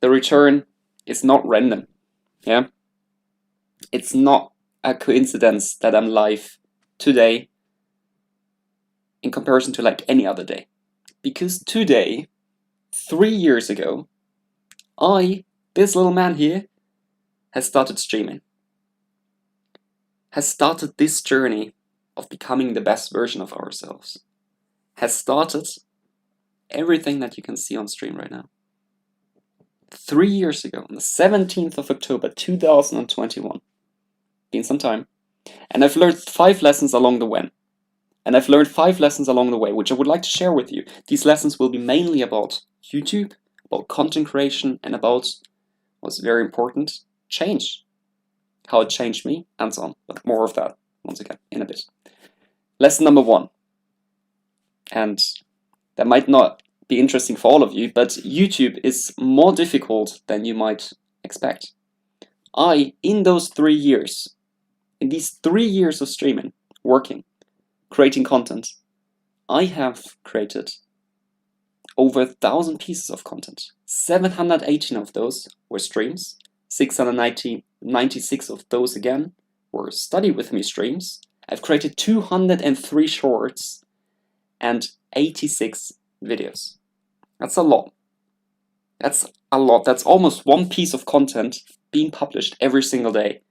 the return is not random. Yeah, it's not a coincidence that I'm live today in comparison to like any other day. Because today, 3 years ago, this little man here, has started streaming. Has started this journey of becoming the best version of ourselves. Has started everything that you can see on stream right now. 3 years ago, on the 17th of October 2021. Been some time. And I've learned 5 lessons along the way. Which I would like to share with you. These lessons will be mainly about YouTube, about content creation, and about what's very important, change. How it changed me, and so on. But more of that, once again, in a bit. Lesson number 1. And that might not be interesting for all of you, but YouTube is more difficult than you might expect. In these 3 years of streaming, working, creating content, I have created over 1,000 pieces of content. 718 of those were streams, 696 of those again were study with me streams. I've created 203 shorts and 86 videos. That's a lot. That's almost one piece of content being published every single day.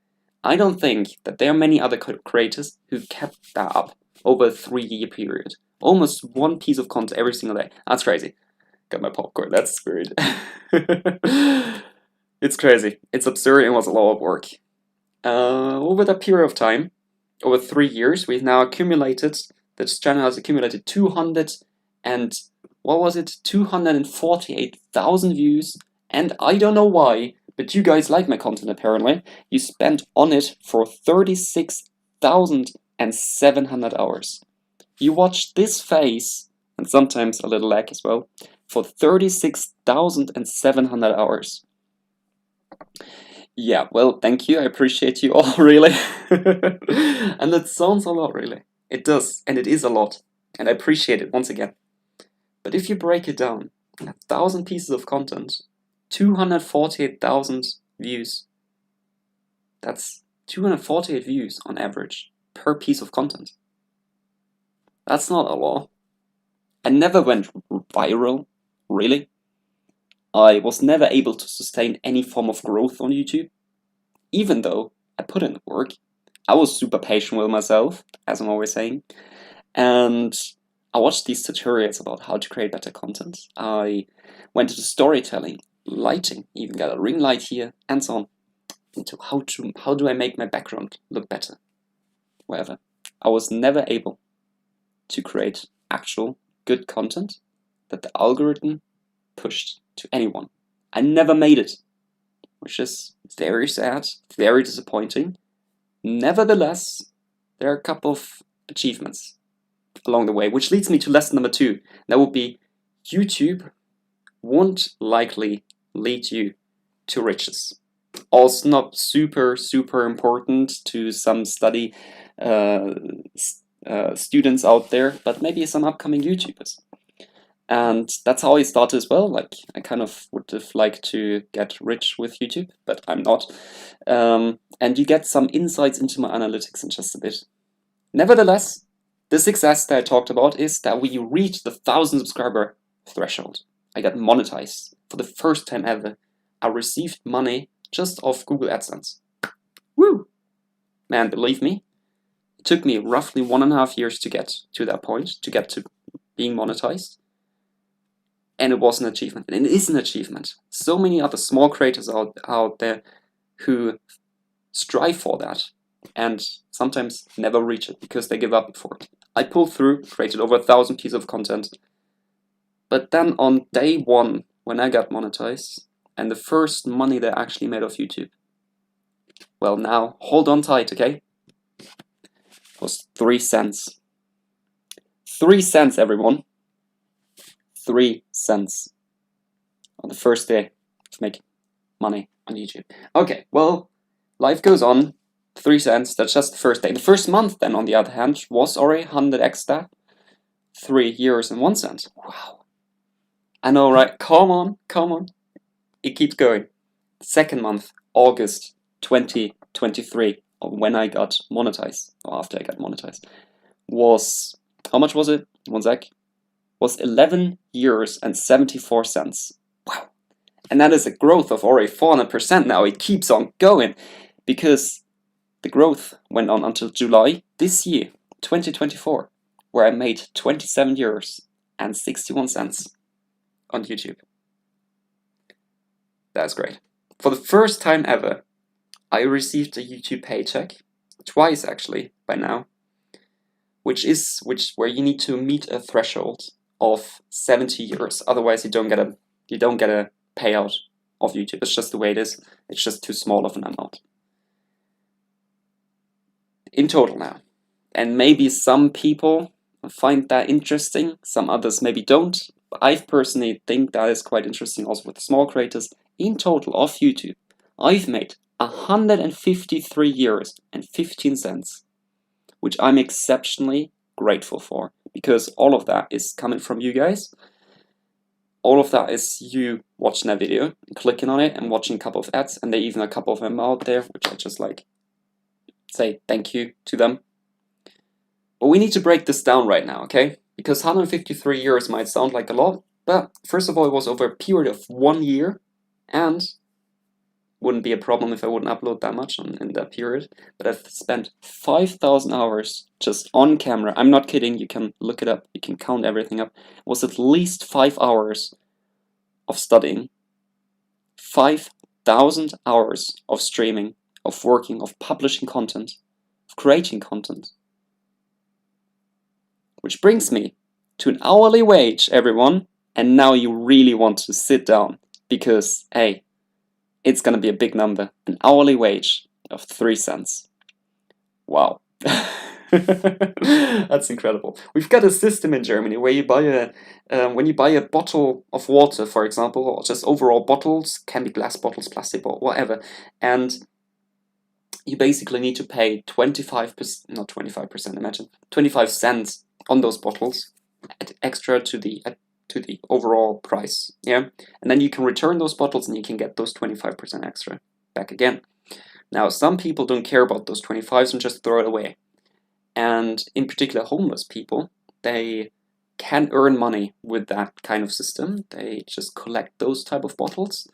I don't think that there are many other creators who kept that up over a 3-year period. Almost one piece of content every single day. That's crazy. Got my popcorn, that's weird. It's crazy. It's absurd and was a lot of work. Over that period of time, over 3 years, we've now accumulated, this channel has accumulated 248,000 views, and I don't know why, but you guys like my content apparently. You spent on it for 36,700 hours. You watched this face, and sometimes a little lag as well, for 36,700 hours. Yeah, well, thank you. I appreciate you all, really. And that sounds a lot, really. It does, and it is a lot. And I appreciate it once again. But if you break it down, 1,000 pieces of content, 248,000 views. That's 248 views on average per piece of content. That's not a lot. I never went viral, really. I was never able to sustain any form of growth on YouTube, even though I put in the work. I was super patient with myself, as I'm always saying, and I watched these tutorials about how to create better content. I went into storytelling, lighting, even got a ring light here, and so on, into how do I make my background look better, whatever. I was never able to create actual good content that the algorithm pushed to anyone. I never made it, which is very sad, very disappointing. Nevertheless, there are a couple of achievements along the way, which leads me to lesson number 2. That would be YouTube won't likely lead you to riches. Also not super important to some study students out there, but maybe some upcoming YouTubers. And that's how I started as well. Like, I kind of would have liked to get rich with YouTube, but I'm not. And you get some insights into my analytics in just a bit. Nevertheless, the success that I talked about is that we reached the 1,000 subscriber threshold. I got monetized for the first time ever. I received money just off Google AdSense. Woo! Man, believe me, it took me roughly 1.5 years to get to that point, to get to being monetized. And it was an achievement, and it is an achievement. So many other small creators out there who strive for that and sometimes never reach it because they give up before it. I pulled through, created over 1,000 pieces of content, but then on day 1, when I got monetized, and the first money that I actually made off YouTube, well, now, hold on tight, okay? It was 3 cents. 3 cents, everyone. 3 cents on the first day of making money on YouTube. Okay, well, life goes on. 3 cents, that's just the first day. The first month, then, on the other hand, was already 100x that. 3 years and 1 cent. Wow. I know, right? Come on. it keeps going. Second month, August 2023, when I got monetized, or after I got monetized, was, how much was it? One sec. Was 11 euros and 74 cents. Wow. And that is a growth of already 400% now. It keeps on going because the growth went on until July this year, 2024, where I made 27 euros and 61 cents on YouTube. That's great. For the first time ever, I received a YouTube paycheck, twice actually by now, which where you need to meet a threshold of 70 euros. Otherwise, you don't get a payout of YouTube. It's just the way it is. It's just too small of an amount. In total now. And maybe some people find that interesting, some others maybe don't. But I personally think that is quite interesting also with small creators. In total of YouTube, I've made 153 euros and 15 cents, which I'm exceptionally grateful for, because all of that is coming from you guys. All of that is you watching that video, clicking on it and watching a couple of ads, and there are even a couple of them out there, which I just like say thank you to them. But we need to break this down right now, okay? Because 153 euros might sound like a lot, but first of all, it was over a period of 1 year, and wouldn't be a problem if I wouldn't upload that much in that period. But I've spent 5,000 hours just on camera. I'm not kidding, you can look it up, you can count everything up. It was at least 5 hours of studying, 5,000 hours of streaming, of working, of publishing content, of creating content. Which brings me to an hourly wage, everyone. And now you really want to sit down because, hey, it's going to be a big number. An hourly wage of 3 cents. Wow. That's incredible. We've got a system in Germany where you buy when you buy a bottle of water, for example, or just overall bottles, can be glass bottles, plastic bottles, whatever, and you basically need to pay 25%, not 25%, imagine, 25 cents on those bottles, extra to the overall price, yeah? And then you can return those bottles and you can get those 25% extra back again. Now, some people don't care about those 25s and just throw it away. And in particular, homeless people, they can earn money with that kind of system. They just collect those type of bottles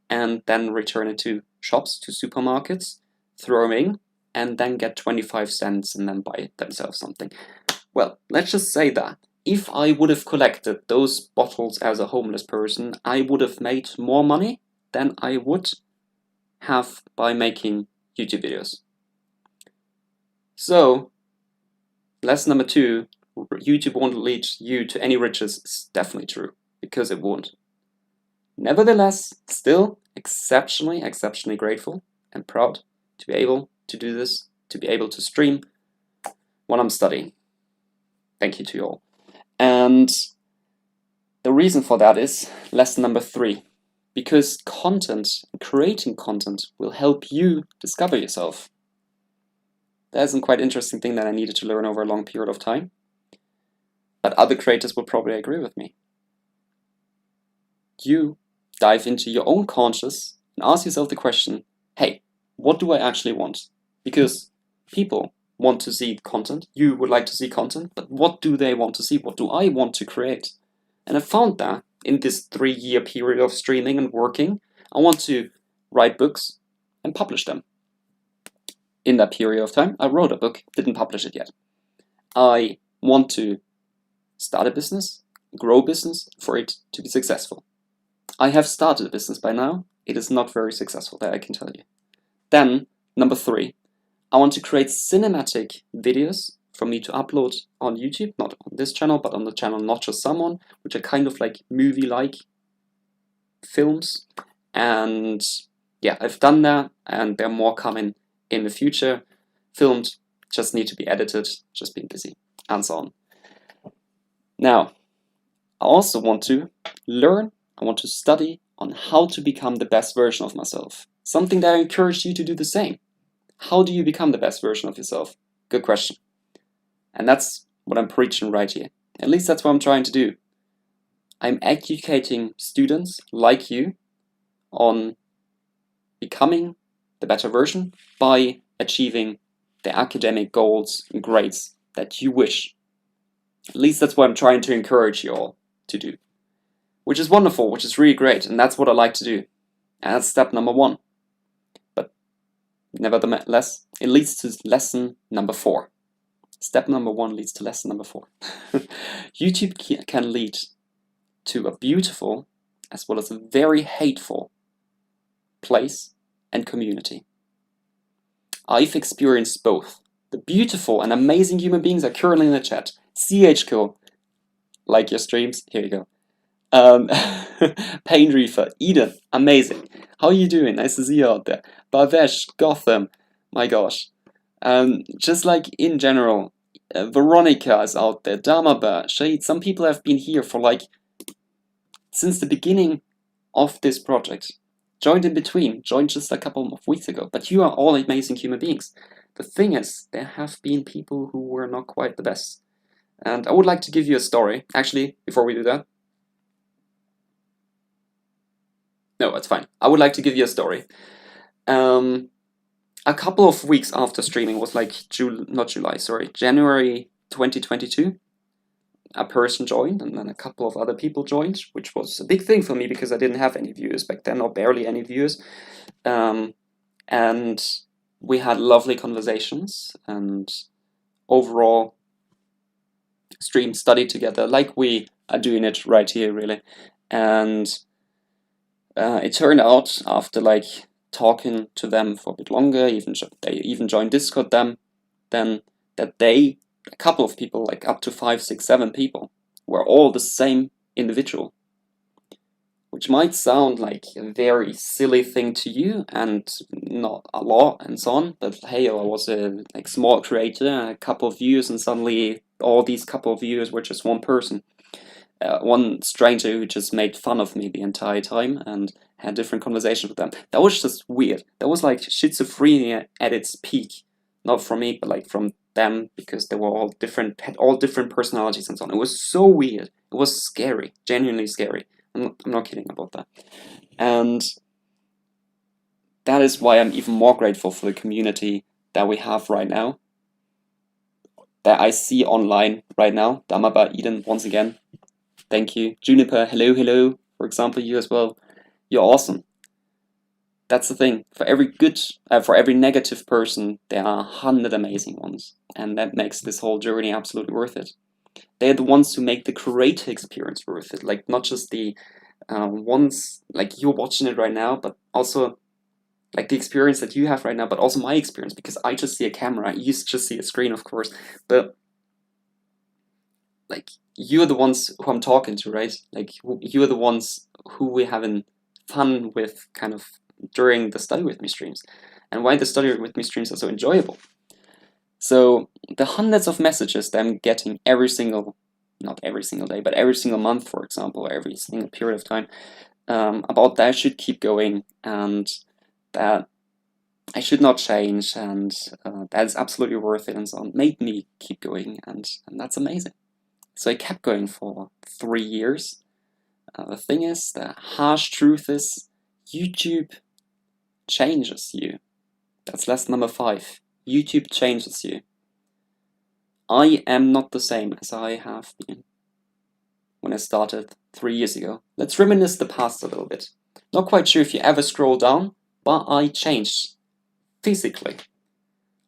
and then return it to shops, to supermarkets, throw them in, and then get 25 cents and then buy themselves something. Well, let's just say that if I would have collected those bottles as a homeless person, I would have made more money than I would have by making YouTube videos. So, lesson number 2, YouTube won't lead you to any riches is definitely true, because it won't. Nevertheless, still exceptionally grateful and proud to be able to do this, to be able to stream when I'm studying. Thank you to you all. And the reason for that is lesson number 3, because content, creating content, will help you discover yourself. That's a quite interesting thing that I needed to learn over a long period of time. But other creators will probably agree with me. You dive into your own conscious and ask yourself the question, hey, what do I actually want? Because people want to see content, you would like to see content, but what do they want to see? What do I want to create? And I found that in this 3-year period of streaming and working, I want to write books and publish them. In that period of time, I wrote a book, didn't publish it yet. I want to start a business, grow a business for it to be successful. I have started a business by now. It is not very successful, that I can tell you. Then, number 3, I want to create cinematic videos for me to upload on YouTube, not on this channel, but on the channel Not Just Someone, which are kind of like movie-like films. And yeah, I've done that, and there are more coming in the future. Filmed, just need to be edited, just being busy, and so on. Now, I also want to learn, I want to study on how to become the best version of myself. Something that I encourage you to do the same. How do you become the best version of yourself? Good question. And that's what I'm preaching right here. At least that's what I'm trying to do. I'm educating students like you on becoming the better version by achieving the academic goals and grades that you wish. At least that's what I'm trying to encourage you all to do, which is wonderful, which is really great, and that's what I like to do. And that's step number 1. But nevertheless, it leads to lesson number 4. Step number 1 leads to lesson number 4. YouTube can lead to a beautiful as well as a very hateful place and community. I've experienced both. The beautiful and amazing human beings are currently in the chat. CHCO, like your streams, here you go. Pain Reefer, Eden, amazing. How are you doing? Nice to see you out there. Bavesh, Gotham, my gosh. Just like in general, Veronica is out there, Damaba, Shade, some people have been here for like, since the beginning of this project. Joined in between, joined just a couple of weeks ago, but you are all amazing human beings. The thing is, there have been people who were not quite the best. And I would like to give you a story. Actually, before we do that. No, that's fine. I would like to give you a story. A couple of weeks after streaming was like January 2022. A person joined, and then a couple of other people joined, which was a big thing for me because I didn't have any viewers back then, or barely any viewers. And we had lovely conversations and overall studied together like we are doing it right here, really. And it turned out, after like talking to them for a bit longer, they even joined Discord then that a couple of people, like up to 5, 6, 7 people, were all the same individual. Which might sound like a very silly thing to you and not a lot and so on, but hey, I was a small creator, a couple of views, and suddenly all these couple of views were just one person. One stranger who just made fun of me the entire time and had different conversations with them. That was just weird. That was like schizophrenia at its peak. Not from me, but like from them, because they were all different, had all different personalities and so on. It was so weird. It was scary, genuinely scary. I'm not kidding about that. And that is why I'm even more grateful for the community that we have right now, that I see online right now. Damaba, Eden, once again, thank you. Juniper, hello, for example, you as well. You're awesome. That's the thing. For every negative person, there are 100 amazing ones. And that makes this whole journey absolutely worth it. They're the ones who make the creator experience worth it. Like, not just the ones, like you're watching it right now, but also like the experience that you have right now, but also my experience, because I just see a camera, you just see a screen, of course. But like, you're the ones who I'm talking to, right? Like, you're the ones who we're having fun with kind of during the Study With Me streams, and why the Study With Me streams are so enjoyable. So the hundreds of messages that I'm getting not every single day, but every single month, for example, or every single period of time, about that I should keep going, and that I should not change, and that is absolutely worth it, and so on, made me keep going, and that's amazing. So I kept going for 3 years. The thing is, the harsh truth is, YouTube changes you. That's lesson number 5. YouTube changes you. I am not the same as I have been when I started 3 years ago. Let's reminisce the past a little bit. Not quite sure if you ever scroll down, but I changed physically.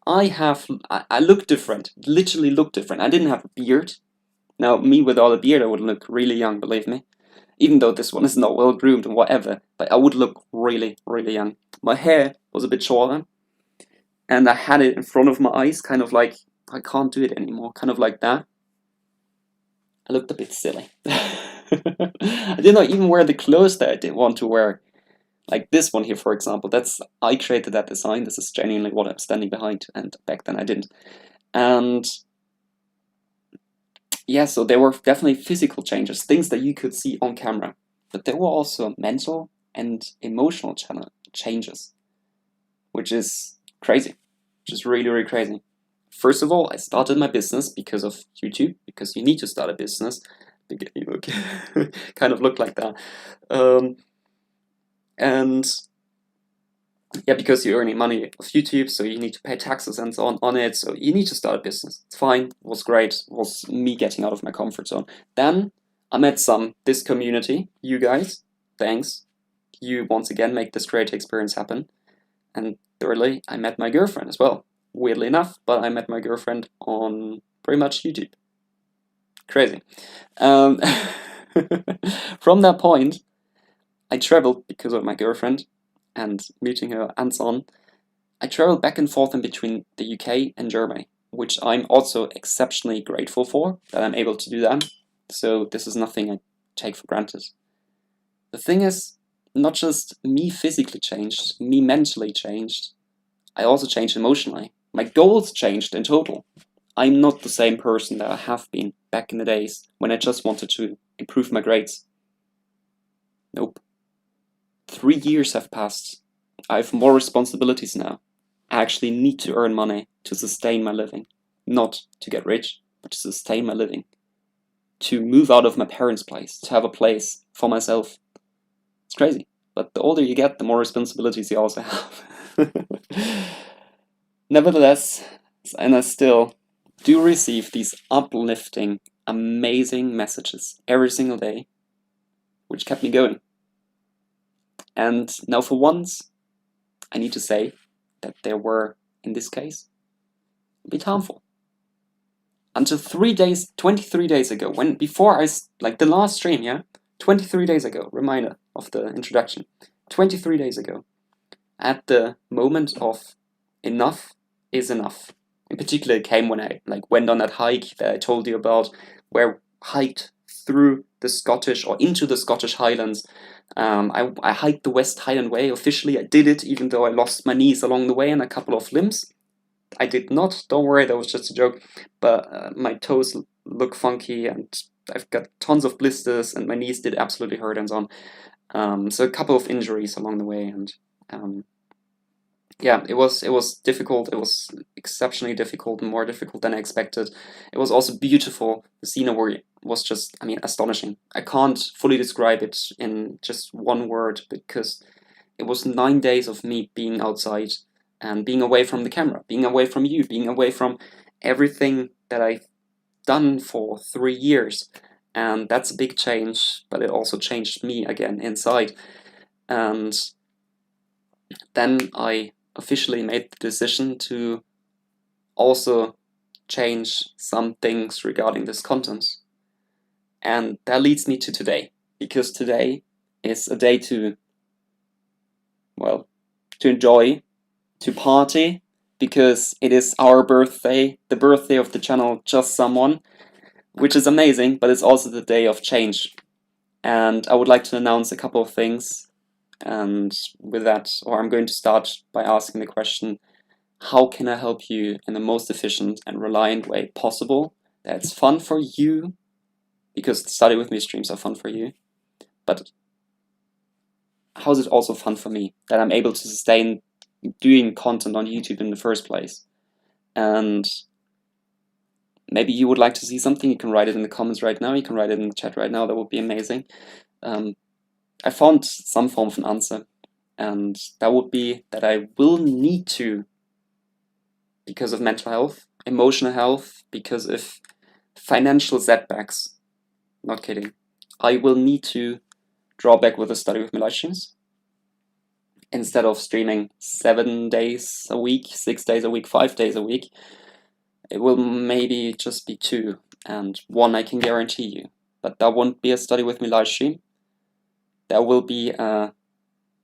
I look different, literally look different. I didn't have a beard. Now, me with all the beard, I would look really young, believe me. Even though this one is not well groomed and whatever, but I would look really, really young. My hair was a bit shorter, and I had it in front of my eyes, kind of like, I can't do it anymore, kind of like that. I looked a bit silly. I did not even wear the clothes that I did want to wear. Like this one here, for example, I created that design. This is genuinely what I'm standing behind, and back then I didn't. And yeah, so there were definitely physical changes, things that you could see on camera, but there were also mental and emotional changes, which is crazy, which is really, really crazy. First of all, I started my business because of YouTube, because you need to start a business. You kind of look like that. And yeah, because you're earning money off YouTube, so you need to pay taxes and so on it. So you need to start a business. It's fine. It was great. It was me getting out of my comfort zone. Then I met this community, you guys. Thanks. You once again make this great experience happen. And thirdly, I met my girlfriend as well. Weirdly enough, but I met my girlfriend on pretty much YouTube. Crazy. Um, from that point, I traveled because of my girlfriend and meeting her and so on. I traveled back and forth in between the UK and Germany, which I'm also exceptionally grateful for, that I'm able to do that. So this is nothing I take for granted. The thing is, not just me physically changed, me mentally changed, I also changed emotionally. My goals changed in total. I'm not the same person that I have been back in the days when I just wanted to improve my grades. Nope. 3 years have passed. I have more responsibilities now. I actually need to earn money to sustain my living. Not to get rich, but to sustain my living. To move out of my parents' place, to have a place for myself. It's crazy. But the older you get, the more responsibilities you also have. Nevertheless, and I still do receive these uplifting, amazing messages every single day, which kept me going. And now for once, I need to say that they were, in this case, a bit harmful. Until 23 days ago, before the last stream, yeah? 23 days ago, reminder of the introduction. 23 days ago, at the moment of enough is enough. In particular, it came when I went on that hike that I told you about, where I hiked through the Scottish or into the Scottish Highlands. I hiked the West Highland Way officially. I did it, even though I lost my knees along the way and a couple of limbs. I did not. Don't worry, that was just a joke. But my toes look funky, and I've got tons of blisters, and my knees did absolutely hurt and so on. So a couple of injuries along the way, and yeah, it was difficult. It was exceptionally difficult, and more difficult than I expected. It was also beautiful. The scenery was just, astonishing. I can't fully describe it in just one word, because it was 9 days of me being outside and being away from the camera, being away from you, being away from everything that I've done for 3 years. And that's a big change, but it also changed me again inside. And then I officially made the decision to also change some things regarding this content. And that leads me to today, because today is a day to enjoy, to party, because it is our birthday, the birthday of the channel Just Someone, which is amazing, but it's also the day of change. And I would like to announce a couple of things. And with that, I'm going to start by asking the question, how can I help you in the most efficient and reliant way possible? That's fun for you, because the Study With Me streams are fun for you. But how is it also fun for me that I'm able to sustain doing content on YouTube in the first place? And maybe you would like to see something, you can write it in the comments right now, you can write it in the chat right now, that would be amazing. I found some form of an answer, and that would be that I will need to, because of mental health, emotional health, because of financial setbacks, not kidding, I will need to draw back with the Study With Me live streams. Instead of streaming 7 days a week, 6 days a week, 5 days a week, it will maybe just be 2, and 1 I can guarantee you. But that won't be a Study With Me live stream. There will be a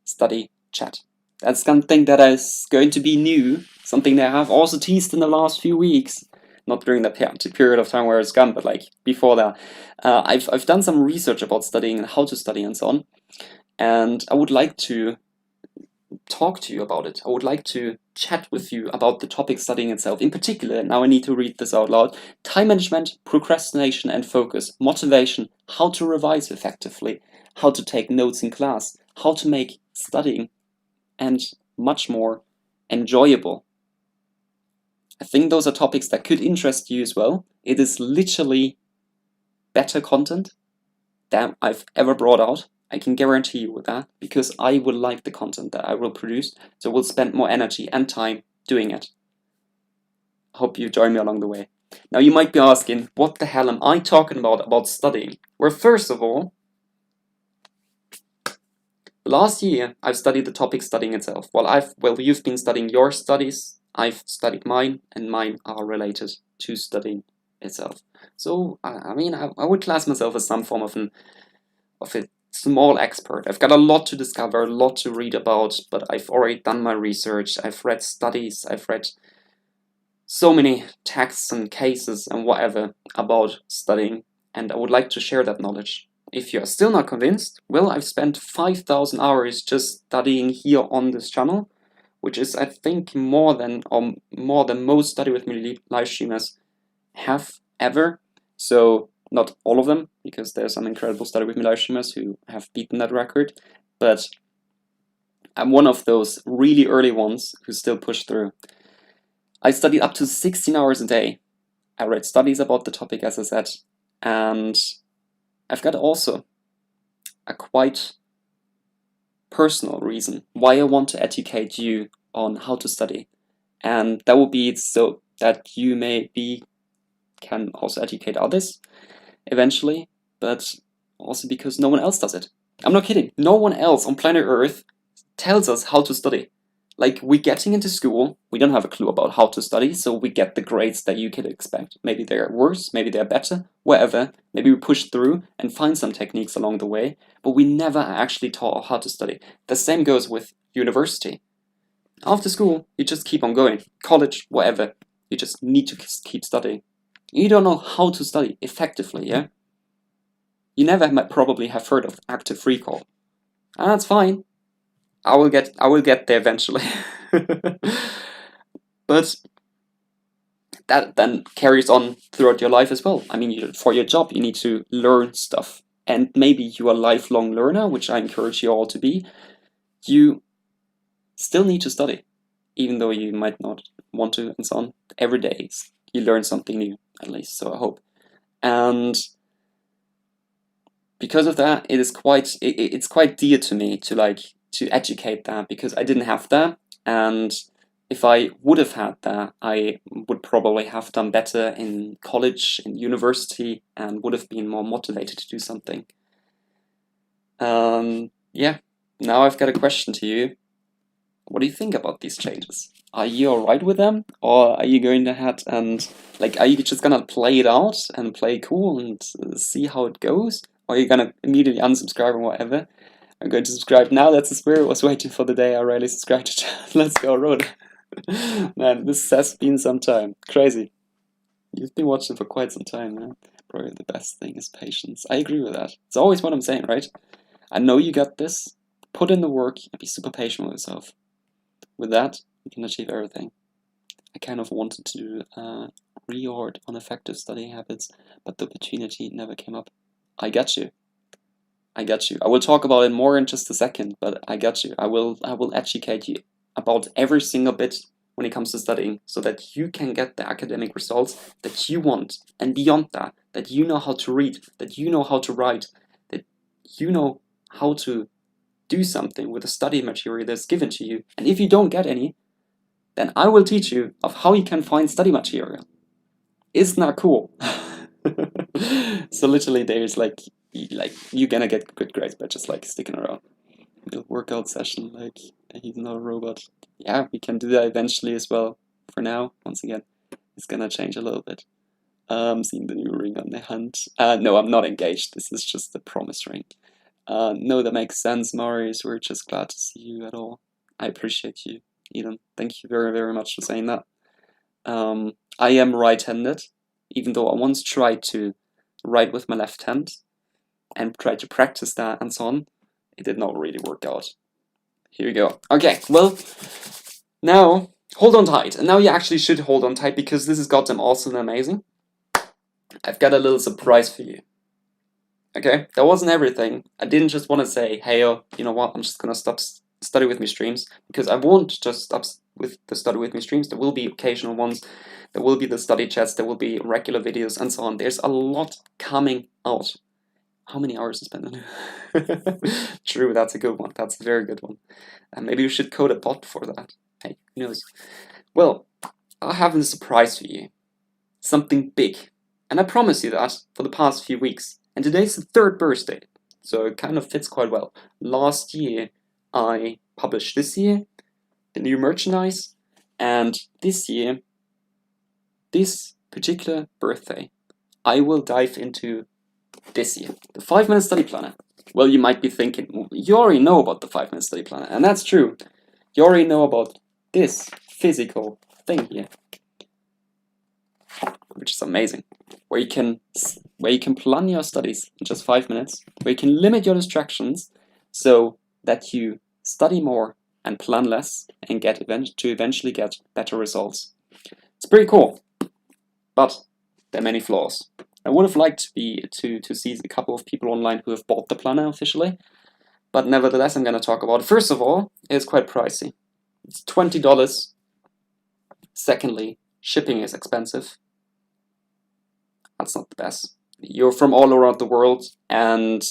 study chat. That's something that is going to be new, something that I have also teased in the last few weeks. Not during the period of time where it's gone, but before that. I've done some research about studying and how to study and so on. And I would like to talk to you about it. I would like to chat with you about the topic studying itself. In particular, now I need to read this out loud: time management, procrastination and focus, motivation, how to revise effectively, how to take notes in class, how to make studying, and much more enjoyable. I think those are topics that could interest you as well. It is literally better content than I've ever brought out. I can guarantee you with that, because I will like the content that I will produce, so we'll spend more energy and time doing it. Hope you join me along the way. Now you might be asking, what the hell am I talking about studying? Well, first of all, last year I've studied the topic studying itself. Well, you've been studying your studies, I've studied mine, and mine are related to studying itself. So I mean, I would class myself as some form of a small expert. I've got a lot to discover, a lot to read about, but I've already done my research. I've read studies, I've read so many texts and cases and whatever about studying, and I would like to share that knowledge. If you are still not convinced, well, I've spent 5,000 hours just studying here on this channel, which is, I think, more than most Study With Me live streamers have ever. So not all of them, because there's some incredible Study With Me live streamers who have beaten that record, but I'm one of those really early ones who still push through. I studied up to 16 hours a day. I read studies about the topic, as I said, and I've got also a quite personal reason why I want to educate you on how to study, and that will be so that you can also educate others eventually, but also because no one else does it. I'm not kidding. No one else on planet Earth tells us how to study. Like, we're getting into school, we don't have a clue about how to study, so we get the grades that you could expect. Maybe they're worse, maybe they're better, whatever. Maybe we push through and find some techniques along the way, but we never actually taught how to study. The same goes with university. After school, you just keep on going. College, whatever. You just need to keep studying. You don't know how to study effectively, yeah? You never probably have heard of active recall. And that's fine. I will get there eventually. But that then carries on throughout your life as well. I mean, for your job, you need to learn stuff. And maybe you are a lifelong learner, which I encourage you all to be. You still need to study, even though you might not want to, and so on. Every day you learn something new, at least, so I hope. And because of that, it's quite dear to me to educate that, because I didn't have that, and if I would have had that, I would probably have done better in college, in university, and would have been more motivated to do something. Yeah, now I've got a question to you. What do you think about these changes? Are you alright with them? Or are you going ahead and, are you just gonna play it out and play cool and see how it goes? Or are you gonna immediately unsubscribe and whatever? I'm going to subscribe now. That's the spirit. Was waiting for the day I rarely subscribed to channel. Let's go, road. Man, this has been some time. Crazy. You've been watching for quite some time, man. Probably the best thing is patience. I agree with that. It's always what I'm saying, right? I know you got this. Put in the work and be super patient with yourself. With that, you can achieve everything. I kind of wanted to do a reorg on effective studying habits, but the opportunity never came up. I got you. I got you. I will talk about it more in just a second, but I got you. I will educate you about every single bit when it comes to studying, so that you can get the academic results that you want, and beyond that, that you know how to read, that you know how to write, that you know how to do something with the study material that's given to you. And if you don't get any, then I will teach you of how you can find study material. Isn't that cool? So literally there's you're gonna get good grades by just sticking around. Little workout session, he's not a robot. Yeah, we can do that eventually as well. For now, once again, it's gonna change a little bit. Seeing the new ring on the hand. No, I'm not engaged. This is just the promise ring. No, that makes sense, Marius. We're just glad to see you at all. I appreciate you, Eden. Thank you very, very much for saying that. I am right-handed, even though I once tried to write with my left hand and tried to practice that and so on. It did not really work out. Here we go. Okay, well, now hold on tight. And now you actually should hold on tight, because this is goddamn awesome and amazing. I've got a little surprise for you. Okay, that wasn't everything. I didn't just want to say, hey, you know what, I'm just gonna stop Study With Me streams, because I won't just stop with the Study With Me streams. There will be occasional ones, there will be the study chats, there will be regular videos and so on. There's a lot coming out. How many hours I spend on it? True, that's a good one. That's a very good one. And maybe you should code a bot for that. Hey, who knows? Well, I have a surprise for you. Something big. And I promise you that for the past few weeks. And today's the third birthday, so it kind of fits quite well. Last year, I published this year, the new merchandise, and this year, this particular birthday, I will dive into this year, the 5-minute study planner. Well, you might be thinking, well, you already know about the 5-minute study planner, and that's true. You already know about this physical thing here, which is amazing, where you can plan your studies in just 5 minutes, where you can limit your distractions so that you study more and plan less and eventually get better results. It's pretty cool, but there are many flaws. I would have liked to see a couple of people online who have bought the planner officially, but nevertheless I'm going to talk about it. First of all, it's quite pricey. It's $20. Secondly, shipping is expensive. That's not the best. You're from all around the world, and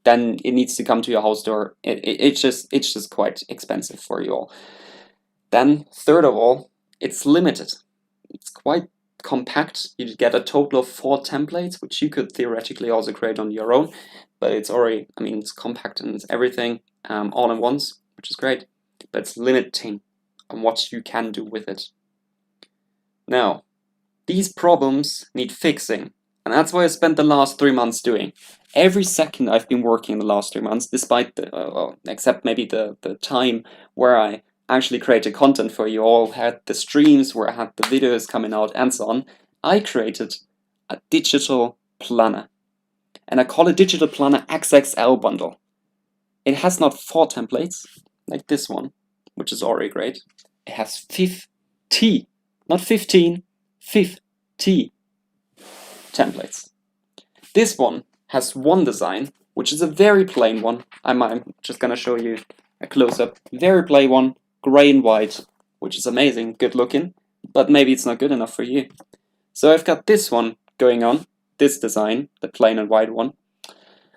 then it needs to come to your house door. It's just quite expensive for you all. Then, third of all, it's limited. It's quite compact. You get a total of 4 templates, which you could theoretically also create on your own, but it's already, I mean, it's compact and it's everything all in once, which is great, but it's limiting on what you can do with it. Now, these problems need fixing, and that's what I spent the last 3 months doing. Every second I've been working in the last 3 months, despite the, except maybe the time where I actually created content for you all, had the streams where I had the videos coming out and so on, I created a digital planner. And I call it Digital Planner XXL Bundle. It has not 4 templates, like this one, which is already great. It has 50, not 15, 50 templates. This one has one design, which is a very plain one. I'm just gonna show you a close-up. Very plain one, gray and white, which is amazing, good looking, but maybe it's not good enough for you. So I've got this one going on, this design, the plain and white one.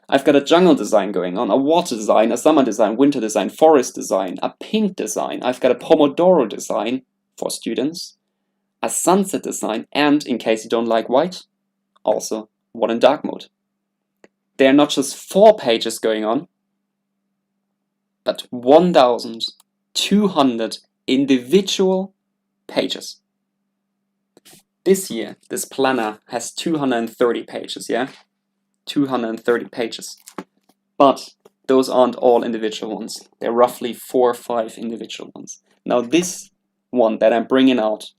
I've got a jungle design going on, a water design, a summer design, winter design, forest design, a pink design. I've got a pomodoro design for students, a sunset design, and in case you don't like white, also one in dark mode. There are not just 4 pages going on, but 1,200 individual pages. This year, this planner has 230 pages, yeah? 230 pages. But those aren't all individual ones. They're roughly 4 or 5 individual ones. Now this one that I'm bringing out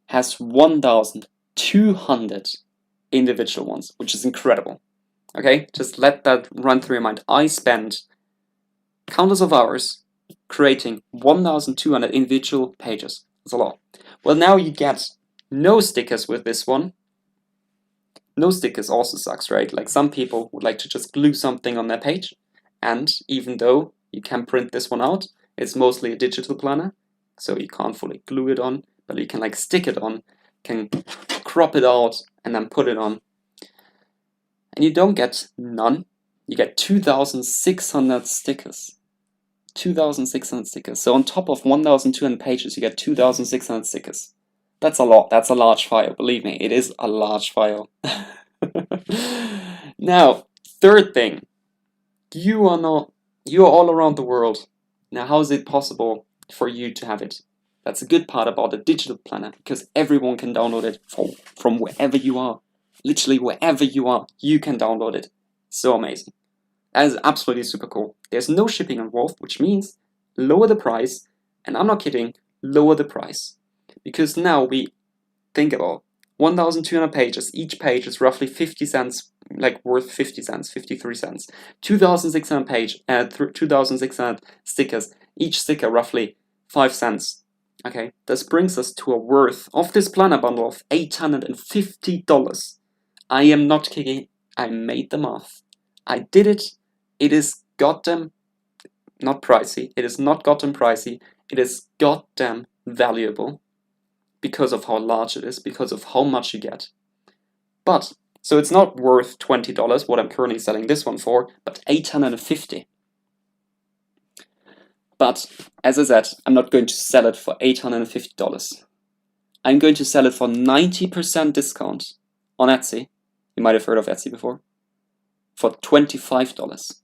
has 1,200 individual ones, which is incredible. Okay, just let that run through your mind. I spent countless of hours creating 1,200 individual pages. That's a lot. Well, now you get no stickers with this one. No stickers also sucks, right? Like some people would like to just glue something on their page. And even though you can print this one out, it's mostly a digital planner, so you can't fully glue it on, but you can like stick it on, can crop it out and then put it on. And you don't get none, you get 2,600 stickers. 2,600 stickers. So on top of 1,200 pages, you get 2,600 stickers. That's a lot. That's a large file. Believe me, it is a large file. Now, third thing. You are all around the world. Now, how is it possible for you to have it? That's a good part about a digital planner, because everyone can download it from wherever you are. Literally wherever you are, you can download it. So amazing. That is absolutely super cool. There's no shipping involved, which means lower the price, and I'm not kidding, lower the price. Because now we think about 1,200 pages, each page is roughly 50 cents, like worth 50 cents, 53 cents. 2,600 stickers, each sticker roughly 5 cents. Okay, this brings us to a worth of this planner bundle of $850. I am not kidding, I made the math. I did it. It is goddamn not pricey. It is not goddamn pricey. It is goddamn valuable because of how large it is, because of how much you get. But So it's not worth $20, what I'm currently selling this one for, but $850. But as I said, I'm not going to sell it for $850. I'm going to sell it for 90% discount on Etsy. You might have heard of Etsy before. For $25.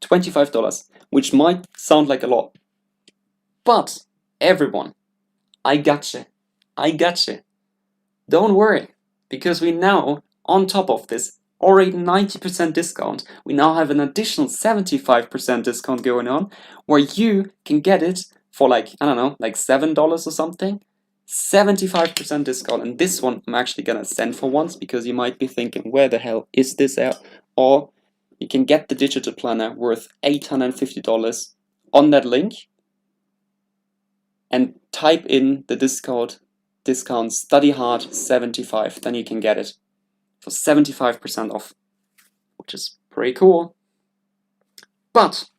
$25, which might sound like a lot. But everyone, I gotcha. I gotcha. Don't worry, because we now, on top of this already 90% discount, we now have an additional 75% discount going on, where you can get it for like, I don't know, like $7 or something. 75% discount, and this one I'm actually gonna send for once, because you might be thinking, where the hell is this at? Or you can get the digital planner worth $850 on that link and type in the discount study hard 75, then you can get it for 75% off, which is pretty cool. But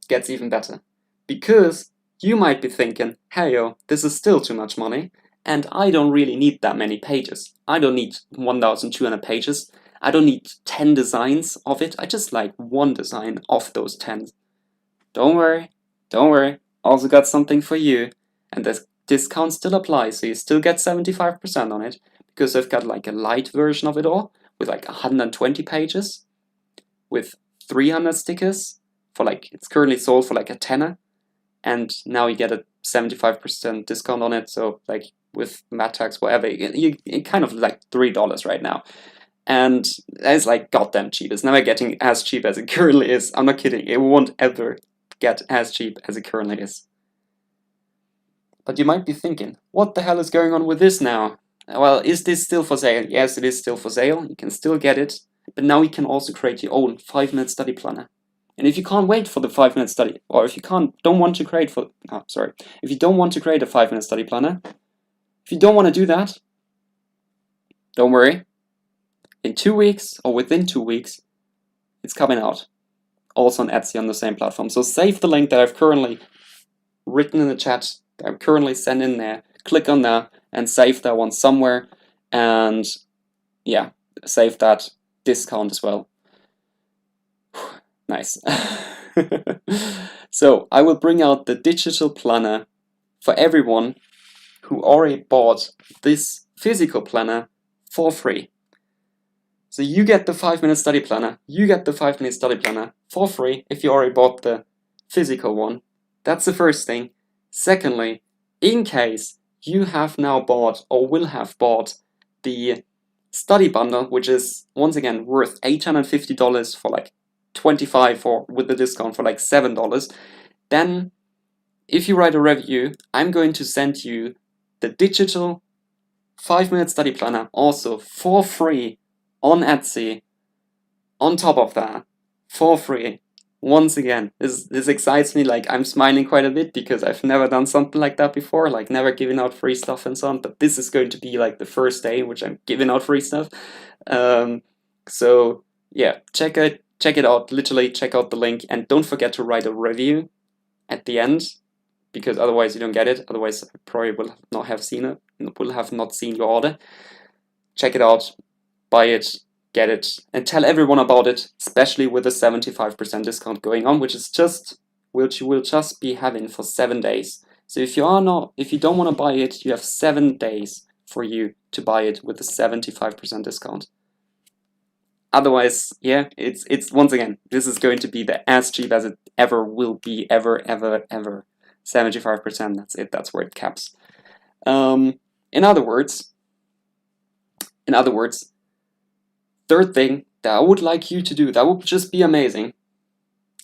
it gets even better, because you might be thinking, hey yo, this is still too much money, and I don't really need that many pages. I don't need 1,200 pages. I don't need 10 designs of it. I just like one design of those 10. Don't worry, don't worry. Also got something for you, and the discount still applies, so you still get 75% on it, because I've got like a light version of it all with like 120 pages with 300 stickers for like, it's currently sold for like a tenner, and now you get a 75% discount on it. So like with mat tax, whatever, you kind of like $3 right now. And it's like goddamn cheap. It's never getting as cheap as it currently is. I'm not kidding. It won't ever get as cheap as it currently is. But you might be thinking, what the hell is going on with this now? Well, is this still for sale? Yes, it is still for sale. You can still get it. But now you can also create your own 5-minute study planner. And if you can't wait for the 5-minute study, or if you don't want to create if you don't want to create a 5-minute study planner, if you don't want to do that, don't worry. In 2 weeks, or within 2 weeks, it's coming out. Also on Etsy on the same platform. So save the link that I've currently written in the chat, that I'm currently sending there. Click on that and save that one somewhere. And yeah, save that discount as well. Nice. So I will bring out the digital planner for everyone who already bought this physical planner for free. So you get the 5-minute study planner, you get the 5-minute study planner for free if you already bought the physical one. That's the first thing. Secondly, in case you have now bought or will have bought the study bundle, which is once again worth $850 for like 25, or with the discount for like $7, then if you write a review, I'm going to send you the digital 5-minute study planner also for free on Etsy. On top of that, for free. Once again, this excites me. Like, I'm smiling quite a bit, because I've never done something like that before, like never giving out free stuff and so on. But this is going to be like the first day in which I'm giving out free stuff. So yeah, check it out. Literally check out the link, and don't forget to write a review at the end, because otherwise you don't get it. Otherwise, I probably will not have seen it, will have not seen your order. Check it out, buy it, get it, and tell everyone about it, especially with the 75% discount going on, which you will just be having for 7 days. So if you don't want to buy it, you have 7 days for you to buy it with the 75% discount. Otherwise, yeah, it's once again, this is going to be as cheap as it ever will be, ever. 75%, that's it, that's where it caps. In other words, third thing that I would like you to do, that would just be amazing,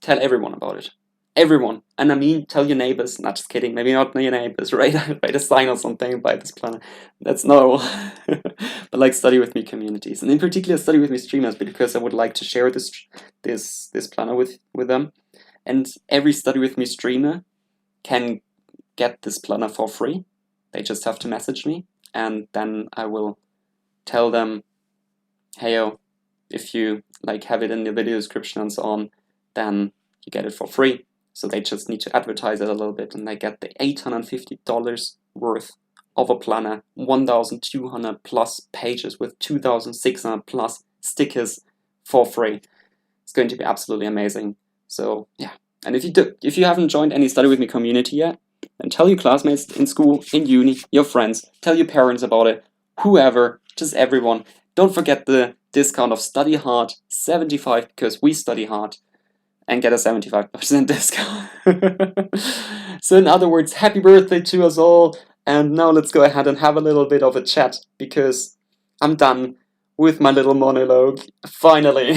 tell everyone about it. Everyone. And I mean, tell your neighbors. Not just kidding, maybe not your neighbors, right? Write a sign or something, buy this planner. That's no. But like study with me communities, and in particular study with me streamers, because I would like to share this planner with them. And every study with me streamer can get this planner for free. They just have to message me, and then I will tell them, hey yo, if you like have it in the video description and so on, then you get it for free. So they just need to advertise it a little bit, and they get the $850 worth of a planner, 1,200 plus pages with 2,600 plus stickers for free. It's going to be absolutely amazing. So yeah, and if you haven't joined any Study With Me community yet, then tell your classmates in school, in uni, your friends, tell your parents about it, whoever, just everyone. Don't forget the discount of Study Hard, 75 because we study hard, and get a 75% discount. So in other words, happy birthday to us all, and now let's go ahead and have a little bit of a chat, because I'm done with my little monologue, finally.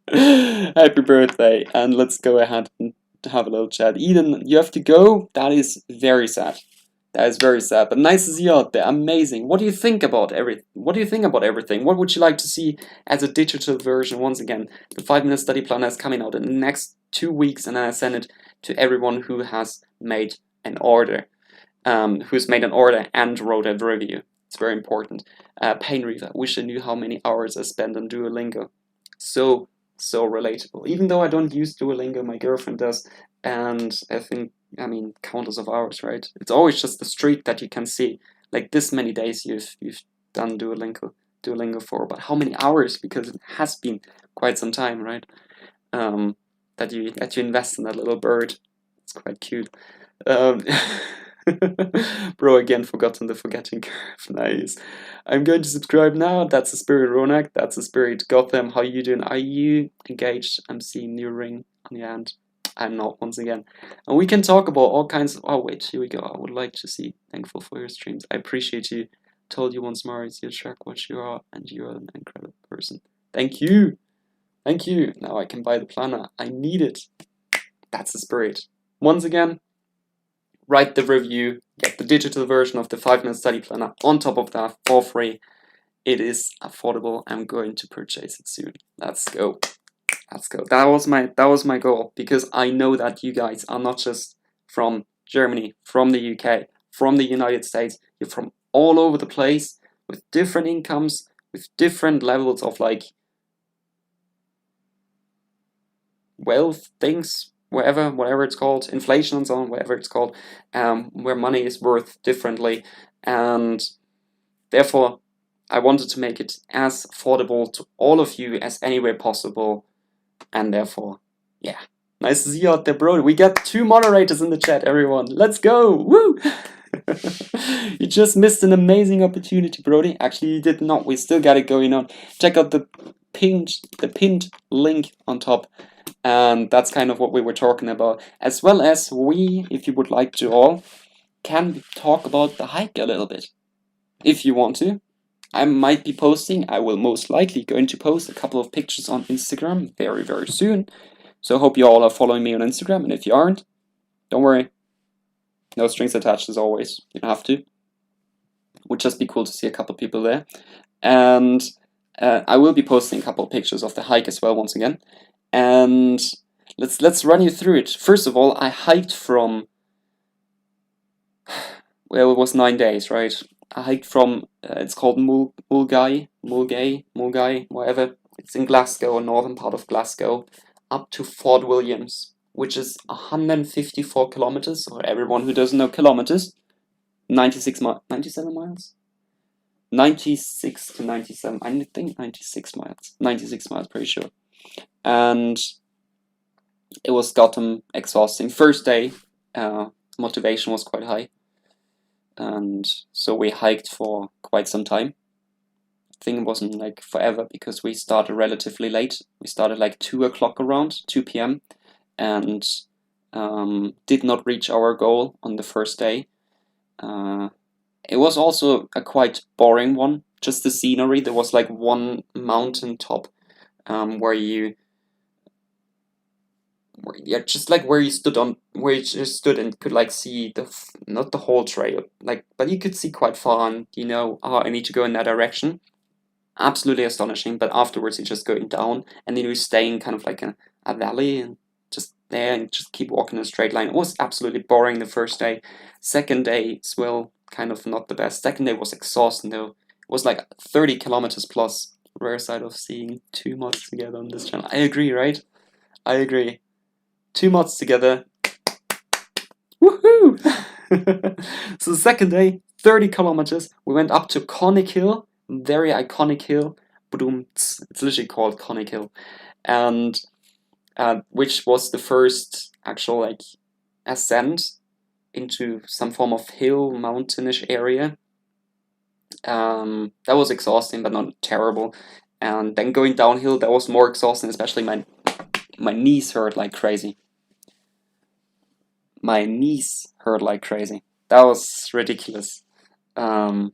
Happy birthday, and let's go ahead and have a little chat. Eden, you have to go? That is very sad. That is very sad, but nice to see you out there. Amazing. What do you think about everything? What would you like to see as a digital version? Once again, the 5-minute study planner is coming out in the next 2 weeks, and I send it to everyone who has made an order, and wrote a review. It's very important. Pain Reaver, wish I knew how many hours I spend on Duolingo. So relatable. Even though I don't use Duolingo, my girlfriend does, and I mean, countless of hours, right? It's always just the streak that you can see. Like this many days you've done Duolingo for, but how many hours? Because it has been quite some time, right? That you invest in that little bird. It's quite cute. Bro, again, forgotten the forgetting curve. Nice. I'm going to subscribe now. That's the spirit, Ronak. That's the spirit, Gotham. How you doing? Are you engaged? I'm seeing new ring on your hand. I'm not, once again. And we can talk about all kinds of... Oh, wait, here we go. I would like to see. Thankful for your streams. I appreciate you. Told you once, Marius, you attract what you are, and you are an incredible person. Thank you. Thank you. Now I can buy the planner. I need it. That's the spirit. Once again, write the review. Get the digital version of the 5-minute study planner on top of that for free. It is affordable. I'm going to purchase it soon. Let's go. Let's go. That was my goal, because I know that you guys are not just from Germany, from the UK, from the United States. You're from all over the place with different incomes, with different levels of like wealth things, whatever it's called, inflation and so on, whatever it's called, where money is worth differently, and therefore I wanted to make it as affordable to all of you as any way possible. And therefore, yeah, nice to see you out there, bro. We got 2 moderators in the chat, everyone. Let's go! Woo! You just missed an amazing opportunity, Brody. Actually, you did not. We still got it going on. Check out the pinned link on top. And that's kind of what we were talking about. As well as we, if you would like to all, can talk about the hike a little bit. If you want to. I might be posting, I will most likely going to post a couple of pictures on Instagram very, very soon. So I hope you all are following me on Instagram, and if you aren't, don't worry. No strings attached as always, you don't have to. Would just be cool to see a couple of people there. And I will be posting a couple of pictures of the hike as well once again. And let's run you through it. First of all, I hiked from, well, it was 9 days, right? I hiked from, it's called Mulgai, whatever. It's in Glasgow, a northern part of Glasgow, up to Fort Williams, which is 154 kilometers, or everyone who doesn't know kilometers, 97 miles? 96 to 97, I think 96 miles. 96 miles, pretty sure. And it was goddamn exhausting. First day, motivation was quite high. And so we hiked for quite some time. I think it wasn't like forever, because we started relatively late. We started like 2 o'clock around, 2 p.m. and did not reach our goal on the first day. It was also a quite boring one, just the scenery. There was like one mountain top where you just stood and could like see not the whole trail, like, but you could see quite far, and you know, I need to go in that direction. Absolutely astonishing. But afterwards you're just going down, and then you stay in kind of like a valley, and just there and just keep walking in a straight line. It was absolutely boring the first day. Second day as well, kind of not the best. Second day was exhausting though. It was like 30 kilometers plus. Rare side of seeing 2 mods together on this channel. I agree, right? I agree. 2 mods together. Woohoo! So the second day, 30 kilometers. We went up to Conic Hill, very iconic hill. It's literally called Conic Hill, and which was the first actual like ascent into some form of hill, mountainish area. That was exhausting, but not terrible. And then going downhill, that was more exhausting, especially my knees hurt like crazy. My knees hurt like crazy. That was ridiculous. That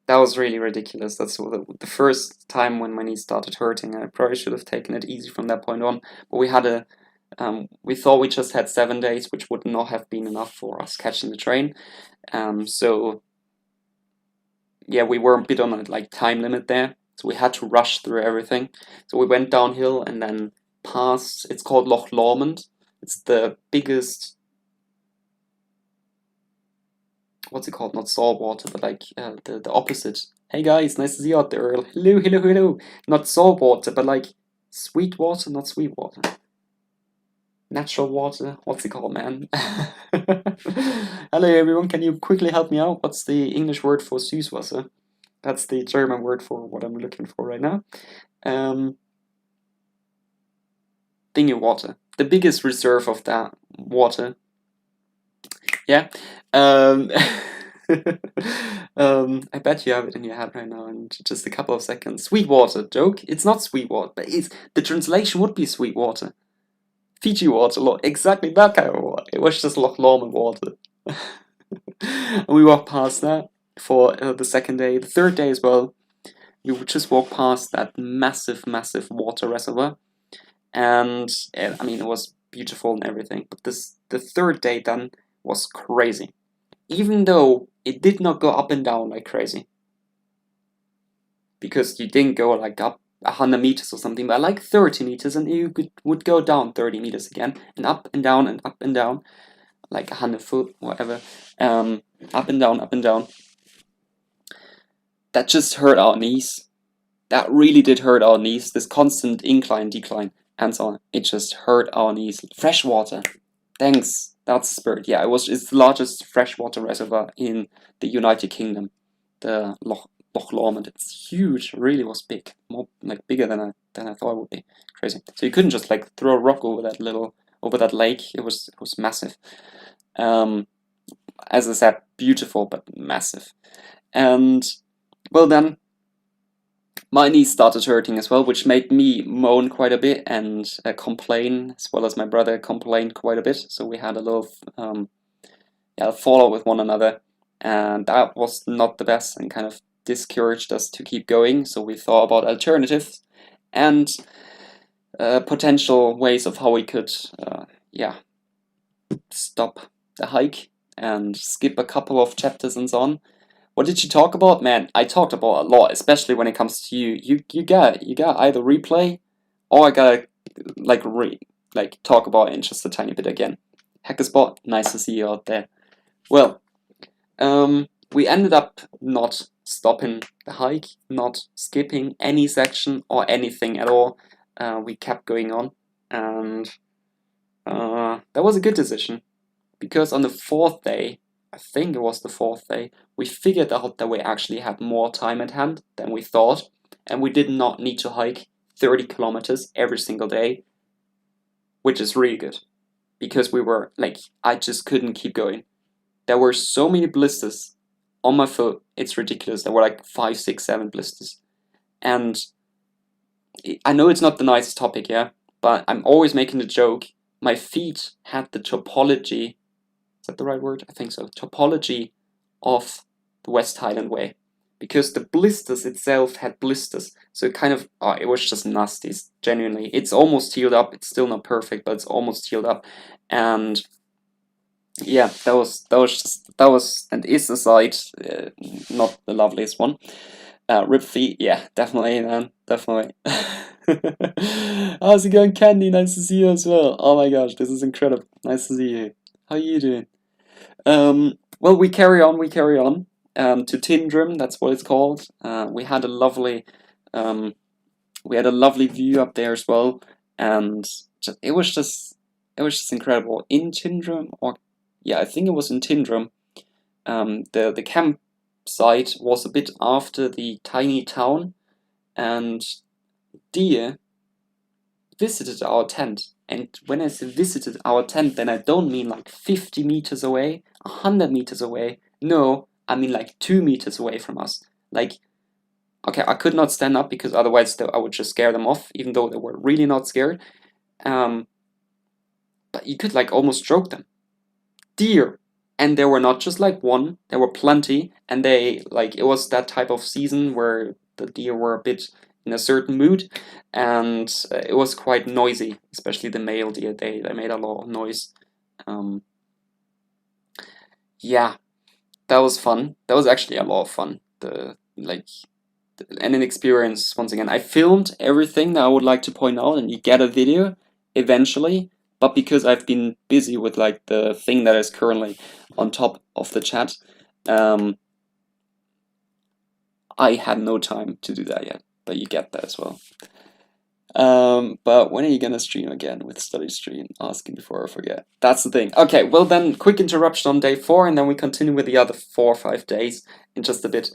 was really ridiculous. That's the first time when my knees started hurting. I probably should have taken it easy from that point on. But we thought we just had 7 days, which would not have been enough for us catching the train. So yeah, we were a bit on a like time limit there, so we had to rush through everything. So we went downhill and then past. It's called Loch Lomond. It's the biggest. What's it called? Not saltwater, but like the opposite. Hey guys, nice to see you out there. Hello, hello, hello. Not saltwater, but like sweet water, not sweet water. Natural water. What's it called, man? Hello everyone, can you quickly help me out? What's the English word for Süßwasser? That's the German word for what I'm looking for right now. Drinking water. The biggest reserve of that water. Yeah. I bet you have it in your head right now in just a couple of seconds. Sweet water, joke. It's not sweet water, but the translation would be sweet water. Fiji water, exactly that kind of water. It was just Loch Lomond water. And we walked past that for the second day. The third day as well, we would just walk past that massive, massive water reservoir. And I mean, it was beautiful and everything. But the third day then was crazy. Even though it did not go up and down like crazy. Because you didn't go like up 100 meters or something, but like 30 meters, and you would go down 30 meters again, and up and down, like 100 foot, whatever, up and down, up and down. That just hurt our knees. That really did hurt our knees. This constant incline, decline, and so on. It just hurt our knees. Fresh water. Thanks. That's the spirit. Yeah, it's the largest freshwater reservoir in the United Kingdom. The Loch Lomond. It's huge. It really was big. More like bigger than I thought it would be. Crazy. So you couldn't just like throw a rock over that lake. It was massive. As I said, beautiful but massive. And well then, my knees started hurting as well, which made me moan quite a bit and complain, as well as my brother complained quite a bit. So we had a little fallout with one another, and that was not the best and kind of discouraged us to keep going. So we thought about alternatives and potential ways of how we could stop the hike and skip a couple of chapters and so on. What did you talk about? Man, I talked about a lot, especially when it comes to you. You got either replay or I gotta talk about it in just a tiny bit again. Hackerspot, nice to see you out there. Well, we ended up not stopping the hike, not skipping any section or anything at all. We kept going on, and that was a good decision, because on the fourth day, I think it was the fourth day, we figured out that we actually had more time at hand than we thought, and we did not need to hike 30 kilometers every single day, which is really good, because we were like, I just couldn't keep going. There were so many blisters on my foot, it's ridiculous. There were like 5, 6, 7 blisters. And I know it's not the nicest topic, yeah, but I'm always making the joke. My feet had the topology, is that the right word? I think so. Topology of the West Highland Way. Because the blisters itself had blisters. So it kind of, it was just nasty, genuinely. It's almost healed up. It's still not perfect, but it's almost healed up. And yeah, that was and is a sight, not the loveliest one. Rib feet, yeah, definitely, man, definitely. How's it going, Candy? Nice to see you as well. Oh my gosh, this is incredible. Nice to see you. How are you doing? Well, we carry on. To Tindrum, that's what it's called. We had a lovely view up there as well, and it was just incredible. In Tindrum, I think it was in Tindrum, The campsite was a bit after the tiny town, and deer visited our tent. And when I say visited our tent, then I don't mean like 50 meters away, 100 meters away. No, I mean like 2 meters away from us. Like, okay, I could not stand up because otherwise I would just scare them off, even though they were really not scared. But you could like almost stroke them. Deer. And there were not just like one, there were plenty. And they, like, it was that type of season where the deer were a bit in a certain mood. And it was quite noisy, especially the male deer. They made a lot of noise. Yeah, that was fun. That was actually a lot of fun. And an experience once again. I filmed everything that I would like to point out, and you get a video eventually. But because I've been busy with like the thing that is currently on top of the chat, I had no time to do that yet. But you get that as well. But when are you gonna stream again with Study Stream? Asking before I forget. That's the thing. Okay, well then, quick interruption on day 4, and then we continue with the other 4 or 5 days in just a bit.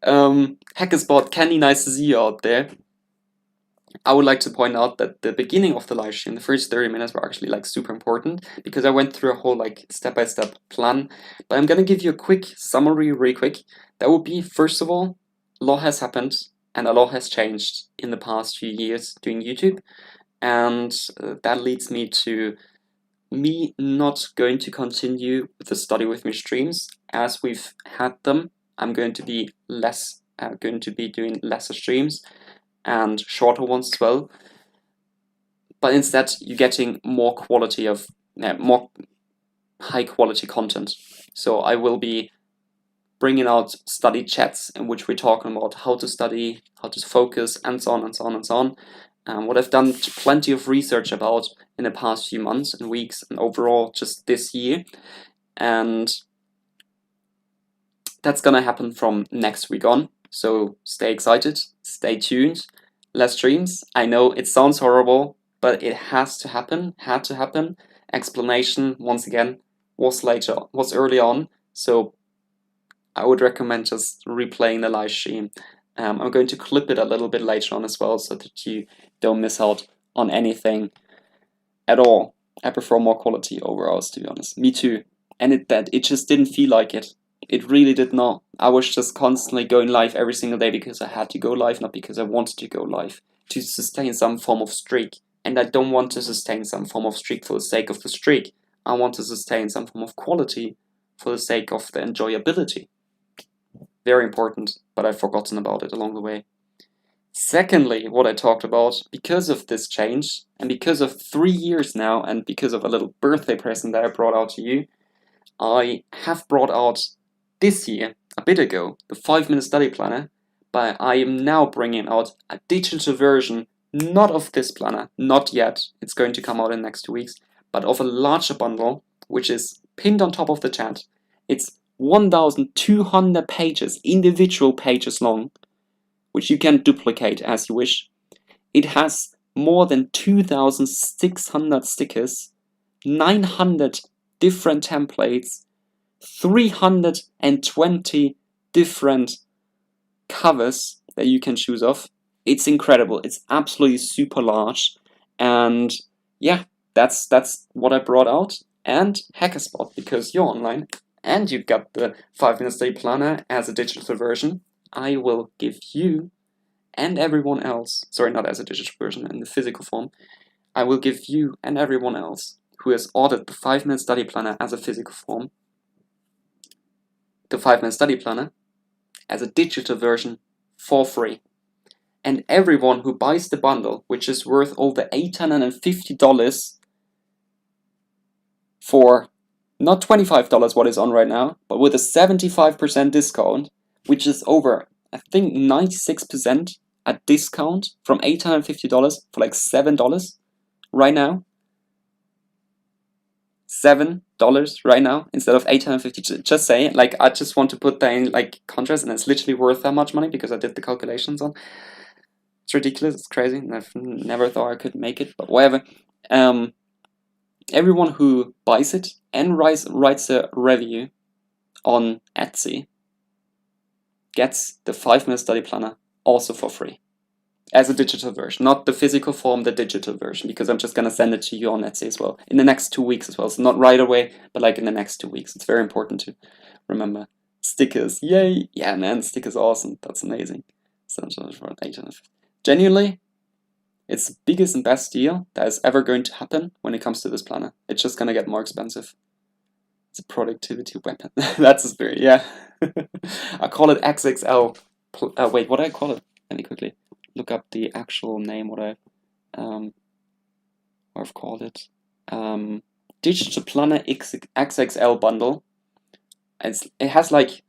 Hackerspot, Candy, nice to see you out there. I would like to point out that the beginning of the live stream, the first 30 minutes were actually like super important because I went through a whole like step-by-step plan. But I'm gonna give you a quick summary really quick. That would be, first of all, a lot has happened and a lot has changed in the past few years doing YouTube. And that leads me to me not going to continue with the Study With Me streams as we've had them. I'm going to be doing lesser streams and shorter ones as well, but instead you're getting more high quality content. So I will be bringing out study chats in which we're talking about how to study, how to focus, and so on and so on and so on. What I've done plenty of research about in the past few months and weeks and overall just this year, and that's gonna happen from next week on. So stay excited, stay tuned. Less streams. I know it sounds horrible, but it has to happen. Had to happen. Explanation once again was early on. So I would recommend just replaying the live stream. I'm going to clip it a little bit later on as well, so that you don't miss out on anything at all. I prefer more quality over ours, to be honest. Me too. And it just didn't feel like it. It really did not. I was just constantly going live every single day because I had to go live, not because I wanted to go live, to sustain some form of streak. And I don't want to sustain some form of streak for the sake of the streak. I want to sustain some form of quality for the sake of the enjoyability. Very important, but I've forgotten about it along the way. Secondly, what I talked about, because of this change, and because of 3 years now, and because of a little birthday present that I brought out to you, I have brought out this year, a bit ago, the 5-minute study planner, but I am now bringing out a digital version, not of this planner, not yet, it's going to come out in the next 2 weeks, but of a larger bundle, which is pinned on top of the chat. It's 1,200 pages, individual pages long, which you can duplicate as you wish. It has more than 2,600 stickers, 900 different templates, 320 different covers that you can choose of. It's incredible. It's absolutely super large. And yeah, that's what I brought out. And Hackerspot, because you're online and you've got the 5-minute study planner as a digital version, I will give you and everyone else, sorry, not as a digital version, in the physical form, I will give you and everyone else who has ordered the 5-minute study planner as a physical form, the 5-minute study planner as a digital version for free. And everyone who buys the bundle, which is worth over $850 for not $25 what is on right now, but with a 75% discount, which is over, I think, 96% a discount from $850 for like $7 right now. $7 right now instead of $850. Just saying, like, I just want to put that in like contrast, and it's literally worth that much money because I did the calculations on. It's ridiculous, it's crazy, and I've never thought I could make it, but whatever. Everyone who buys it and writes a review on Etsy gets the 5-minute study planner also for free as a digital version, not the physical form, the digital version, because I'm just going to send it to you on Etsy as well in the next 2 weeks as well. So not right away, but like in the next 2 weeks. It's very important to remember. Stickers, yay! Yeah, man, stickers awesome. That's amazing. So genuinely, it's the biggest and best deal that is ever going to happen when it comes to this planner. It's just going to get more expensive. It's a productivity weapon. That's the spirit, yeah. I call it XXL. Wait, what do I call it? Let me quickly look up the actual name, what I've called it. Digital Planner XXL bundle. It has like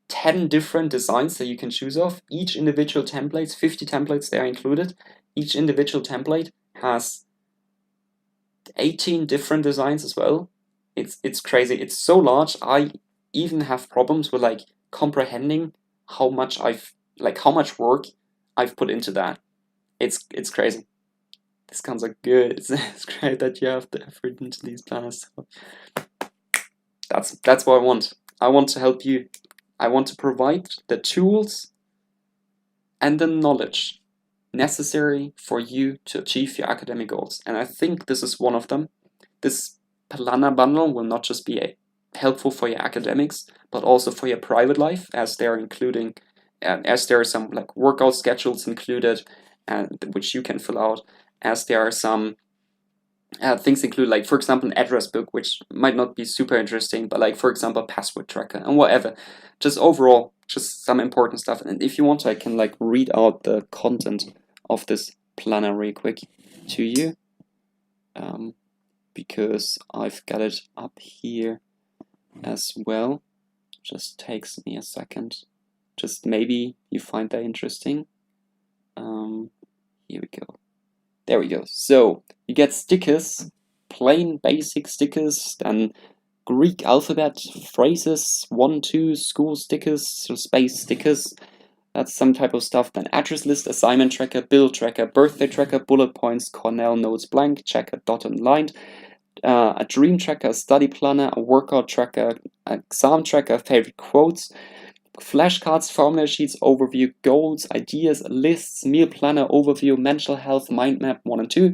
10 different designs that you can choose of. Each individual templates, 50 templates they are included. Each individual template has 18 different designs as well. It's crazy. It's so large. I even have problems with like comprehending how much work I've put into that. It's crazy. Discounts are good. It's great that you have the effort into these planners. So that's what I want. I want to help you. I want to provide the tools and the knowledge necessary for you to achieve your academic goals. And I think this is one of them. This planner bundle will not just be helpful for your academics, but also for your private life, as they're including, as there are some like workout schedules included, which you can fill out, as there are some things included, like for example an address book, which might not be super interesting, but like for example password tracker and whatever. Just overall, just some important stuff. And if you want to, I can like read out the content of this planner real quick to you, because I've got it up here as well. Just takes me a second. Just maybe you find that interesting. Here we go. There we go. So you get stickers, plain basic stickers, then Greek alphabet phrases, 1, 2, school stickers, so space stickers. That's some type of stuff. Then address list, assignment tracker, bill tracker, birthday tracker, bullet points, Cornell notes blank, checker, dotted and lined, a dream tracker, a study planner, a workout tracker, exam tracker, favorite quotes, flashcards, formula sheets, overview, goals, ideas, lists, meal planner, overview, mental health, mind map 1 and 2,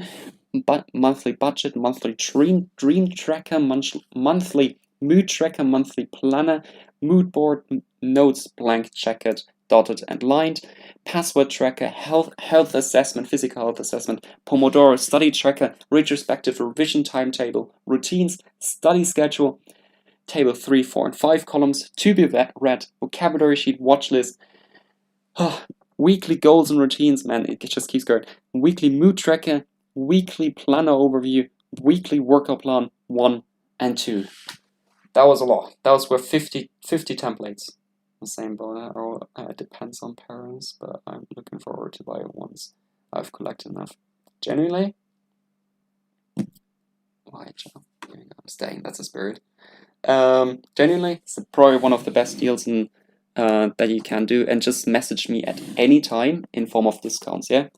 monthly budget, monthly dream tracker, monthly mood tracker, monthly planner, mood board, notes blank, checkered, dotted and lined, password tracker, health assessment, physical health assessment, pomodoro study tracker, retrospective revision timetable, routines, study schedule, table 3, 4, and 5 columns, to be read, vocabulary sheet, watch list, weekly goals and routines, man, it just keeps going, weekly mood tracker, weekly planner overview, weekly workout plan 1 and 2. That was a lot. That was worth 50 templates. The same boat. It depends on parents, but I'm looking forward to buy it once I've collected enough. Genuinely, why, Joe? Here we go. I'm staying. That's a spirit. Genuinely, it's probably one of the best deals that you can do, and just message me at any time in form of discounts. Yeah,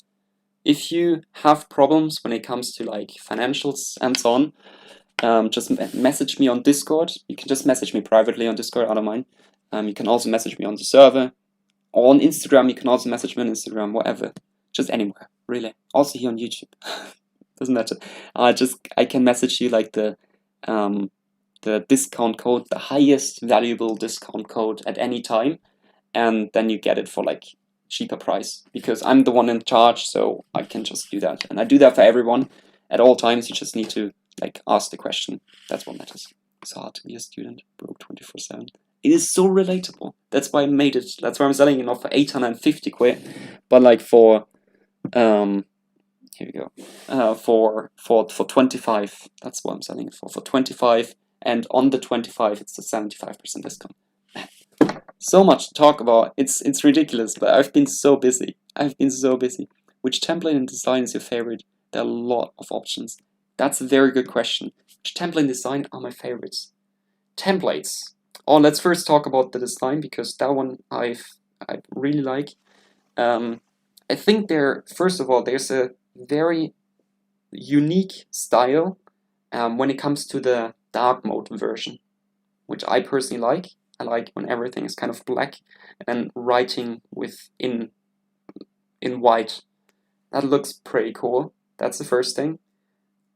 if you have problems when it comes to like financials and so on, just message me on Discord. You can just message me privately on Discord. I don't mind. You can also message me on the server, or on Instagram. You can also message me on Instagram, whatever, just anywhere, really. Also here on YouTube. Doesn't matter. I can message you like the discount code, the highest valuable discount code at any time, and then you get it for like cheaper price, because I'm the one in charge, so I can just do that. And I do that for everyone at all times. You just need to like ask the question. That's what matters. It's hard to be a student, broke 24/7. It is so relatable. That's why I made it. That's why I'm selling it not for 850 quid, but like for here we go. For 25. That's what I'm selling it for 25. And on the 25, it's a 75% discount. So much to talk about. It's ridiculous, but I've been so busy. Which template and design is your favorite? There are a lot of options. That's a very good question. Which template and design are my favorites? Templates. Oh, let's first talk about the design, because that one I really like. I think first of all, there's a very unique style when it comes to the dark mode version, which I personally like. I like when everything is kind of black, and writing in white. That looks pretty cool. That's the first thing.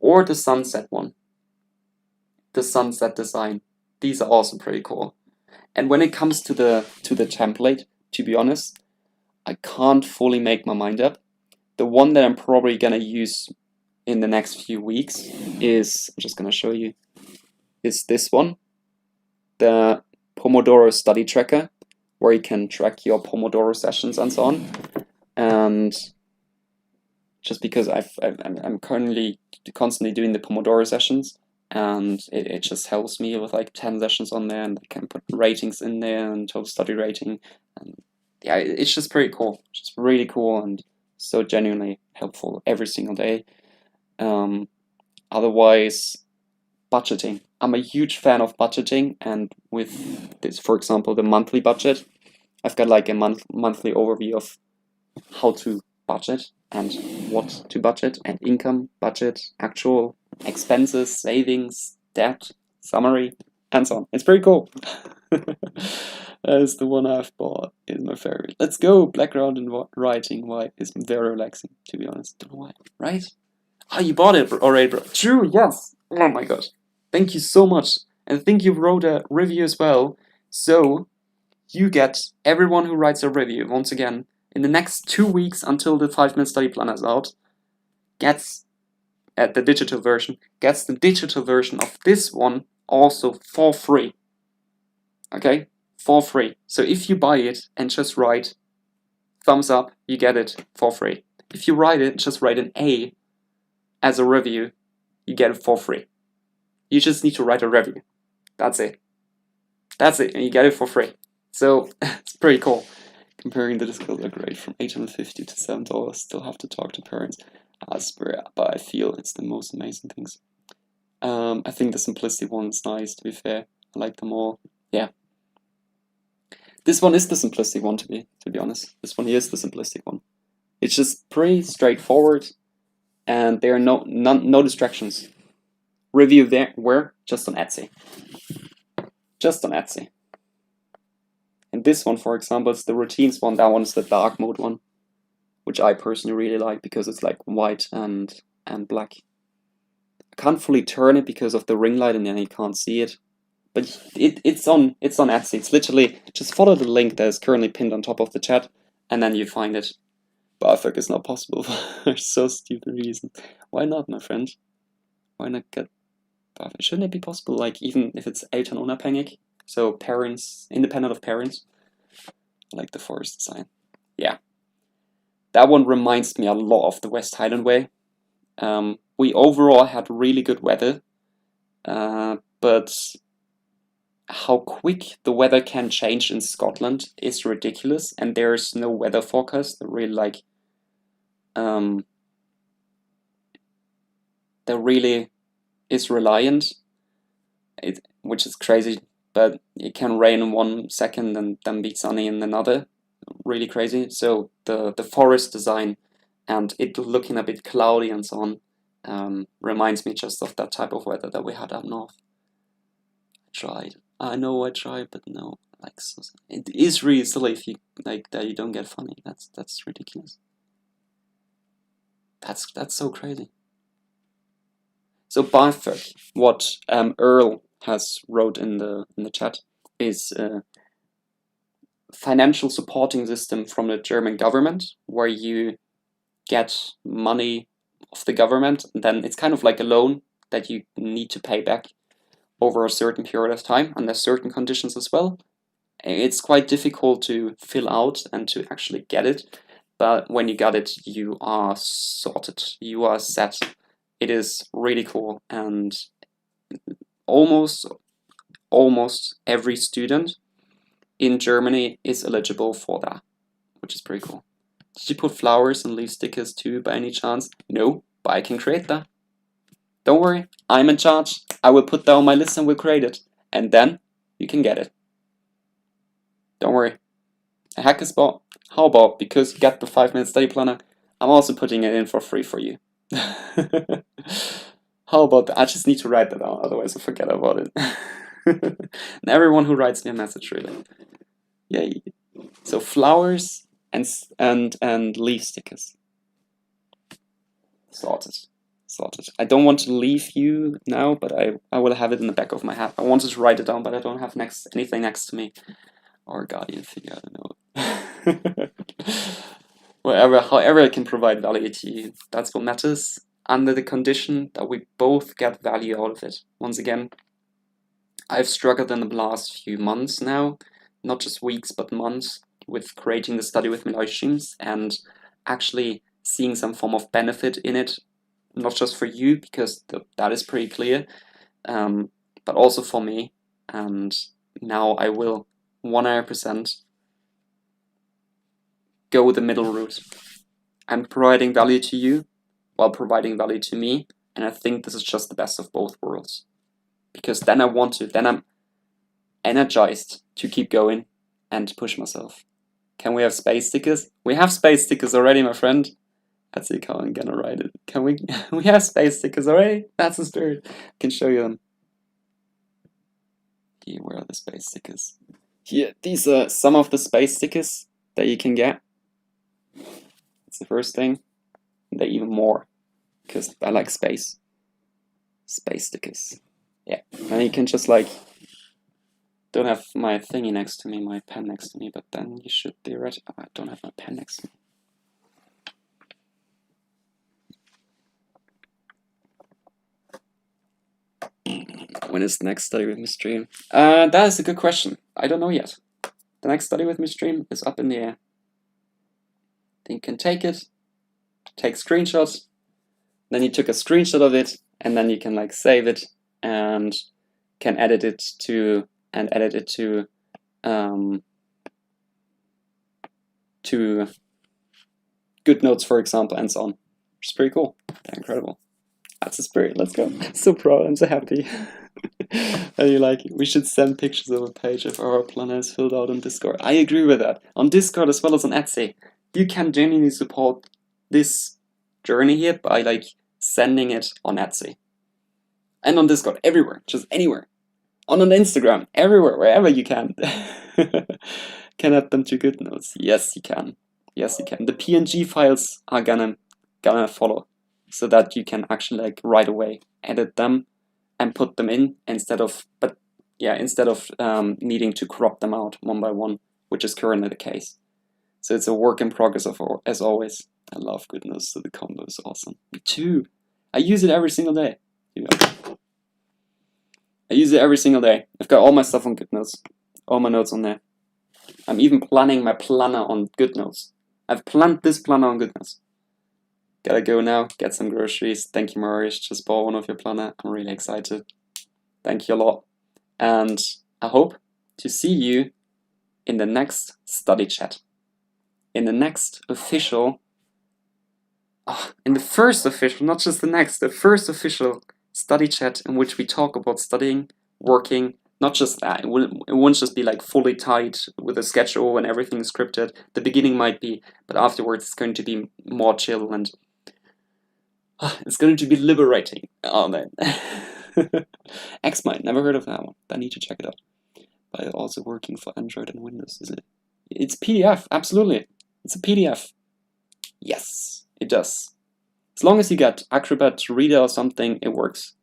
Or the sunset one. The sunset design. These are also pretty cool. And when it comes to the template, to be honest, I can't fully make my mind up. The one that I'm probably gonna use in the next few weeks is, I'm just gonna show you, is this one, the Pomodoro study tracker, where you can track your Pomodoro sessions and so on. And just because I'm currently constantly doing the Pomodoro sessions, and it just helps me with like 10 sessions on there, and I can put ratings in there and total study rating, and yeah, it's just pretty cool. It's just really cool and so genuinely helpful every single day. Otherwise, budgeting. I'm a huge fan of budgeting, and with this, for example, the monthly budget, I've got like a monthly overview of how to budget and what to budget, and income, budget, actual expenses, savings, debt, summary, and so on. It's pretty cool. That is the one I've bought. It's my favorite. Let's go. Background and writing. Why? It's very relaxing, to be honest. Don't know why. Right? Oh, you bought it already, bro. True, yes. Oh my gosh. Thank you so much. And I think you wrote a review as well. So, you get, everyone who writes a review, once again, in the next 2 weeks until the 5-minute study planner is out, gets the digital version, gets the digital version of this one also for free. Okay? For free. So if you buy it and just write thumbs up, you get it for free. If you write it, just write an A as a review, you get it for free. You just need to write a review. That's it. That's it, and you get it for free. So it's pretty cool. Comparing the discount rate from $850 to $7, still have to talk to parents. But I feel it's the most amazing things. I think the simplicity one is nice, to be fair. I like them all. Yeah. This one is the simplistic one, to be honest. This one is the simplistic one. It's just pretty straightforward, and there are no distractions. Review there, where? Just on Etsy. Just on Etsy. And this one, for example, is the routines one. That one's the dark mode one, which I personally really like because it's like white and black. I can't fully turn it because of the ring light, and then you can't see it. But it's on Etsy. It's literally just follow the link that is currently pinned on top of the chat, and then you find it. But I think it's not possible for so stupid reasons. Why not, my friend? Why not get BAföG? Shouldn't it be possible? Like even if it's Eltern unabhängig, so parents, independent of parents, like the forest design. Yeah, that one reminds me a lot of the West Highland Way. We overall had really good weather, but how quick the weather can change in Scotland is ridiculous, and there's no weather forecast that really like that really is reliant, which is crazy. But it can rain in 1 second and then be sunny in another. Really crazy. So the forest design and it looking a bit cloudy and so on reminds me just of that type of weather that we had up north. I tried. I know I tried, but no. Like so, it is really silly if you like that you don't get funny. That's ridiculous. That's so crazy. So BAföG, what Earl has wrote in the chat, is a financial supporting system from the German government where you get money of the government, and then it's kind of like a loan that you need to pay back over a certain period of time, and there's certain conditions as well. It's quite difficult to fill out and to actually get it, but when you got it, you are sorted, you are set. It is really cool, and almost every student in Germany is eligible for that, which is pretty cool. Did you put flowers and leaf stickers too by any chance? No, but I can create that. Don't worry, I'm in charge. I will put that on my list and we'll create it. And then you can get it. Don't worry. A hacker spot? How about, because you get the 5-minute study planner, I'm also putting it in for free for you. How about that? I just need to write that down, otherwise I forget about it. And everyone who writes me a message, really. Yay. So flowers and leaf stickers. Sorted. Sorted. I don't want to leave you now, but I will have it in the back of my head. I wanted to write it down, but I don't have anything next to me. Or a guardian figure, I don't know. However I can provide value to you, that's what matters, under the condition that we both get value out of it. Once again, I've struggled in the last few months now, not just weeks but months, with creating the study with me live streams and actually seeing some form of benefit in it, not just for you, because that is pretty clear, but also for me. And now I will 100% go the middle route. I'm providing value to you while providing value to me, and I think this is just the best of both worlds. Because then I'm energized to keep going and push myself. Can we have space stickers? We have space stickers already, my friend. Let's see how I'm gonna write it. Can we? We have space stickers already? That's the spirit. I can show you them. Here, where are the space stickers? Here, these are some of the space stickers that you can get. That's the first thing. And they're even more, because I like space. Space stickers. Yeah, and you can just like, don't have my thingy next to me, my pen next to me, but then you should theoretically, I don't have my pen next to me. When is the next study with me stream? That is a good question. I don't know yet. The next study with me stream is up in the air. Then you can take it, take screenshots, then you took a screenshot of it, and then you can like save it and can edit it to GoodNotes, for example, and so on. Which is pretty cool. They're incredible. That's the spirit. Let's go. So proud. I'm so happy. And you like it. We should send pictures of a page of our planner is filled out on Discord. I agree with that. On Discord as well as on Etsy. You can genuinely support this journey here by like sending it on Etsy. And on Discord, everywhere, just anywhere. On Instagram, everywhere, wherever you can. Can add them to GoodNotes. Yes, you can. Yes, you can. The PNG files are gonna follow, so that you can actually like right away edit them and put them in instead of needing to crop them out one by one, which is currently the case. So it's a work in progress as always. I love GoodNotes, so the combo is awesome. Me too. I use it every single day. I use it every single day. I've got all my stuff on GoodNotes, all my notes on there. I'm even planning my planner on GoodNotes. I've planned this planner on GoodNotes. Gotta go now, get some groceries. Thank you, Marius. Just bought one of your planner. I'm really excited. Thank you a lot. And I hope to see you in the next study chat. In the next official, in the first official, not just the next, the first official study chat in which we talk about studying, working, not just that. It won't just be like fully tight with a schedule and everything is scripted. The beginning might be, but afterwards it's going to be more chill and it's going to be liberating. Oh man. Xmind, never heard of that one. I need to check it out. But also working for Android and Windows, is it? It's PDF, absolutely. It's a PDF. Yes, it does. As long as you get Acrobat Reader or something, it works.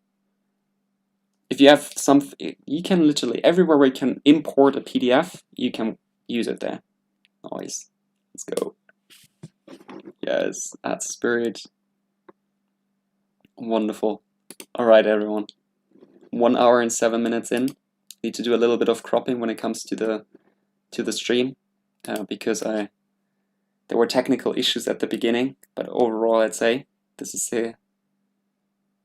If you have something, you can literally, everywhere where you can import a PDF, you can use it there. Nice. Let's go. Yes, that's spirit. Wonderful. Alright, everyone. 1 hour and 7 minutes in. Need to do a little bit of cropping when it comes to the stream, because there were technical issues at the beginning, but overall I'd say this is a...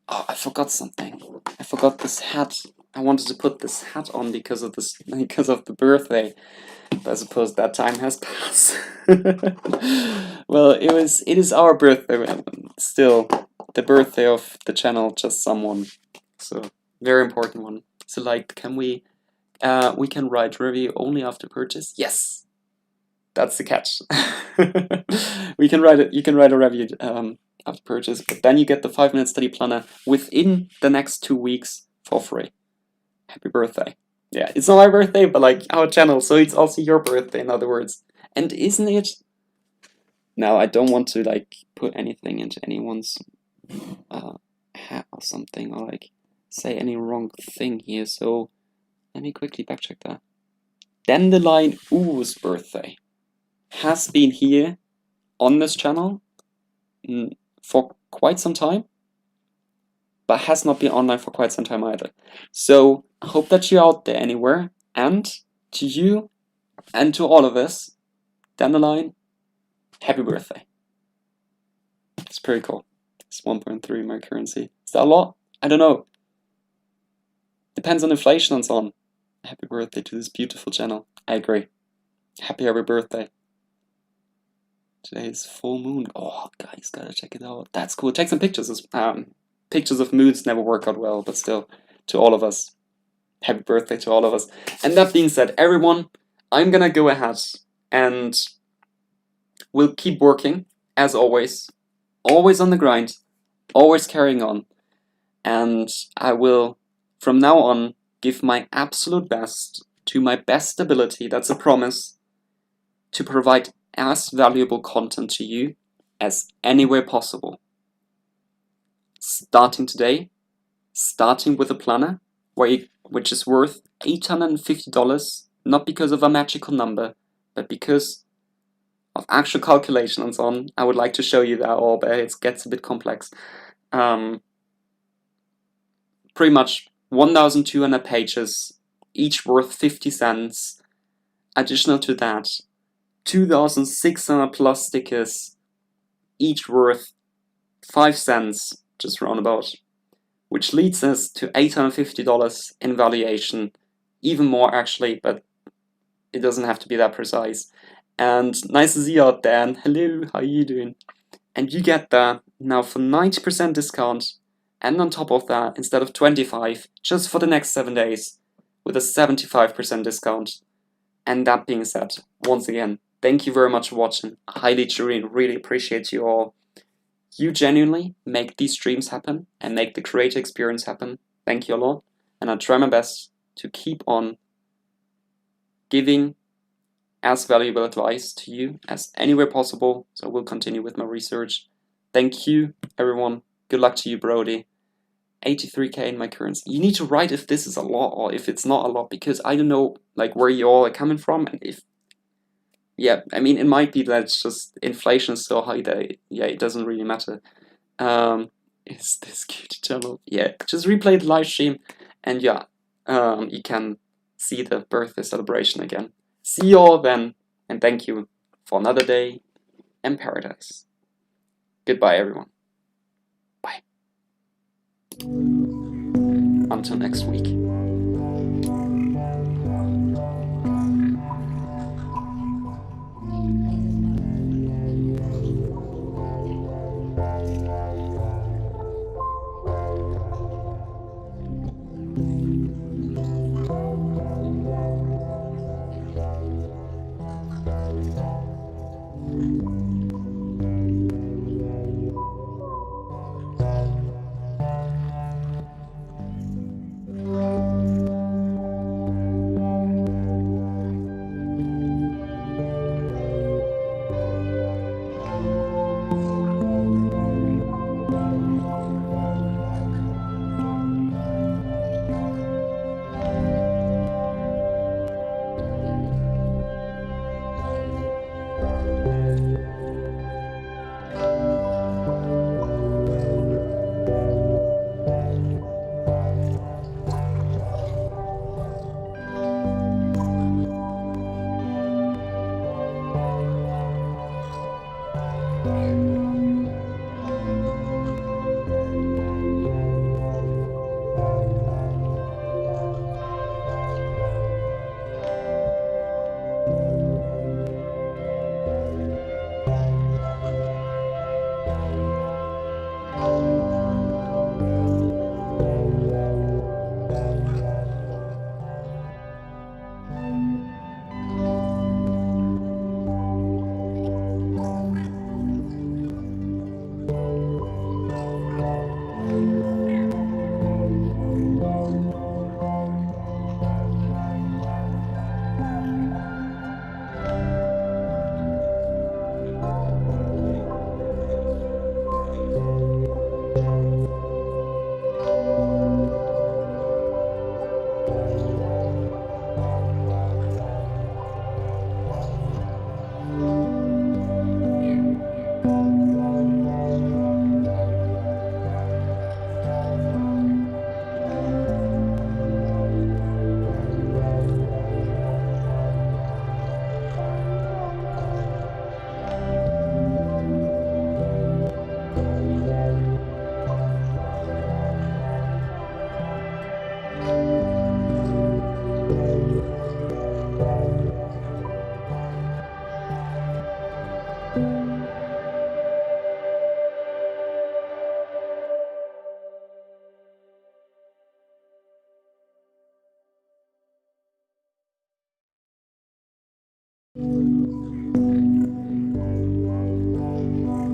Oh, I forgot something. I forgot this hat. I wanted to put this hat on because of the birthday, but I suppose that time has passed. Well, it is our birthday, still the birthday of the channel, just someone. So very important one. So like, can we can write review only after purchase? Yes, that's the catch. We can write it. You can write a review after purchase, but then you get the 5-minute study planner within the next 2 weeks for free. Happy birthday! Yeah, it's not my birthday, but like our channel, so it's also your birthday, in other words. And isn't it? Now, I don't want to like put anything into anyone's hat or something, or like say any wrong thing here, so let me quickly backcheck that. Dandelion Oo's birthday has been here on this channel for quite some time, but has not been online for quite some time either. So I hope that you're out there anywhere, and to you and to all of us, Dandelion, happy birthday. It's pretty cool. It's 1.3 my currency. Is that a lot? I don't know. Depends on inflation and so on. Happy birthday to this beautiful channel. I agree. Happy birthday. Today is full moon. Oh, guys, gotta check it out. That's cool. Take some pictures. Pictures of moons never work out well, but still, to all of us, happy birthday to all of us. And that being said, everyone, I'm gonna go ahead and we'll keep working, as always on the grind, always carrying on. And I will, from now on, give my absolute best to my best ability, that's a promise, to provide as valuable content to you as anywhere possible. Starting today, starting with a planner, which is worth $850, not because of a magical number, but because of actual calculation and so on. I would like to show you that all, but it gets a bit complex. Pretty much 1,200 pages, each worth 50 cents. Additional to that, 2,600 plus stickers, each worth 5 cents, just roundabout, which leads us to $850 in valuation, even more actually, but it doesn't have to be that precise. And nice to see you out there, and hello, how are you doing? And you get that now for 90% discount, and on top of that, instead of 25, just for the next 7 days, with a 75% discount. And that being said, once again, thank you very much for watching. I highly, really appreciate you all. You genuinely make these streams happen and make the creator experience happen. Thank you a lot. And I'll try my best to keep on giving as valuable advice to you as anywhere possible. So I will continue with my research. Thank you, everyone. Good luck to you, Brody. 83k in my currency. You need to write if this is a lot or if it's not a lot, because I don't know like where you all are coming from, and if, yeah, I mean, it might be that it's just inflation is so high that it doesn't really matter. Is this cute channel? Yeah, just replay the live stream, and yeah, you can see the birthday celebration again. See you all then, and thank you for another day in paradise. Goodbye, everyone. Bye. Until next week.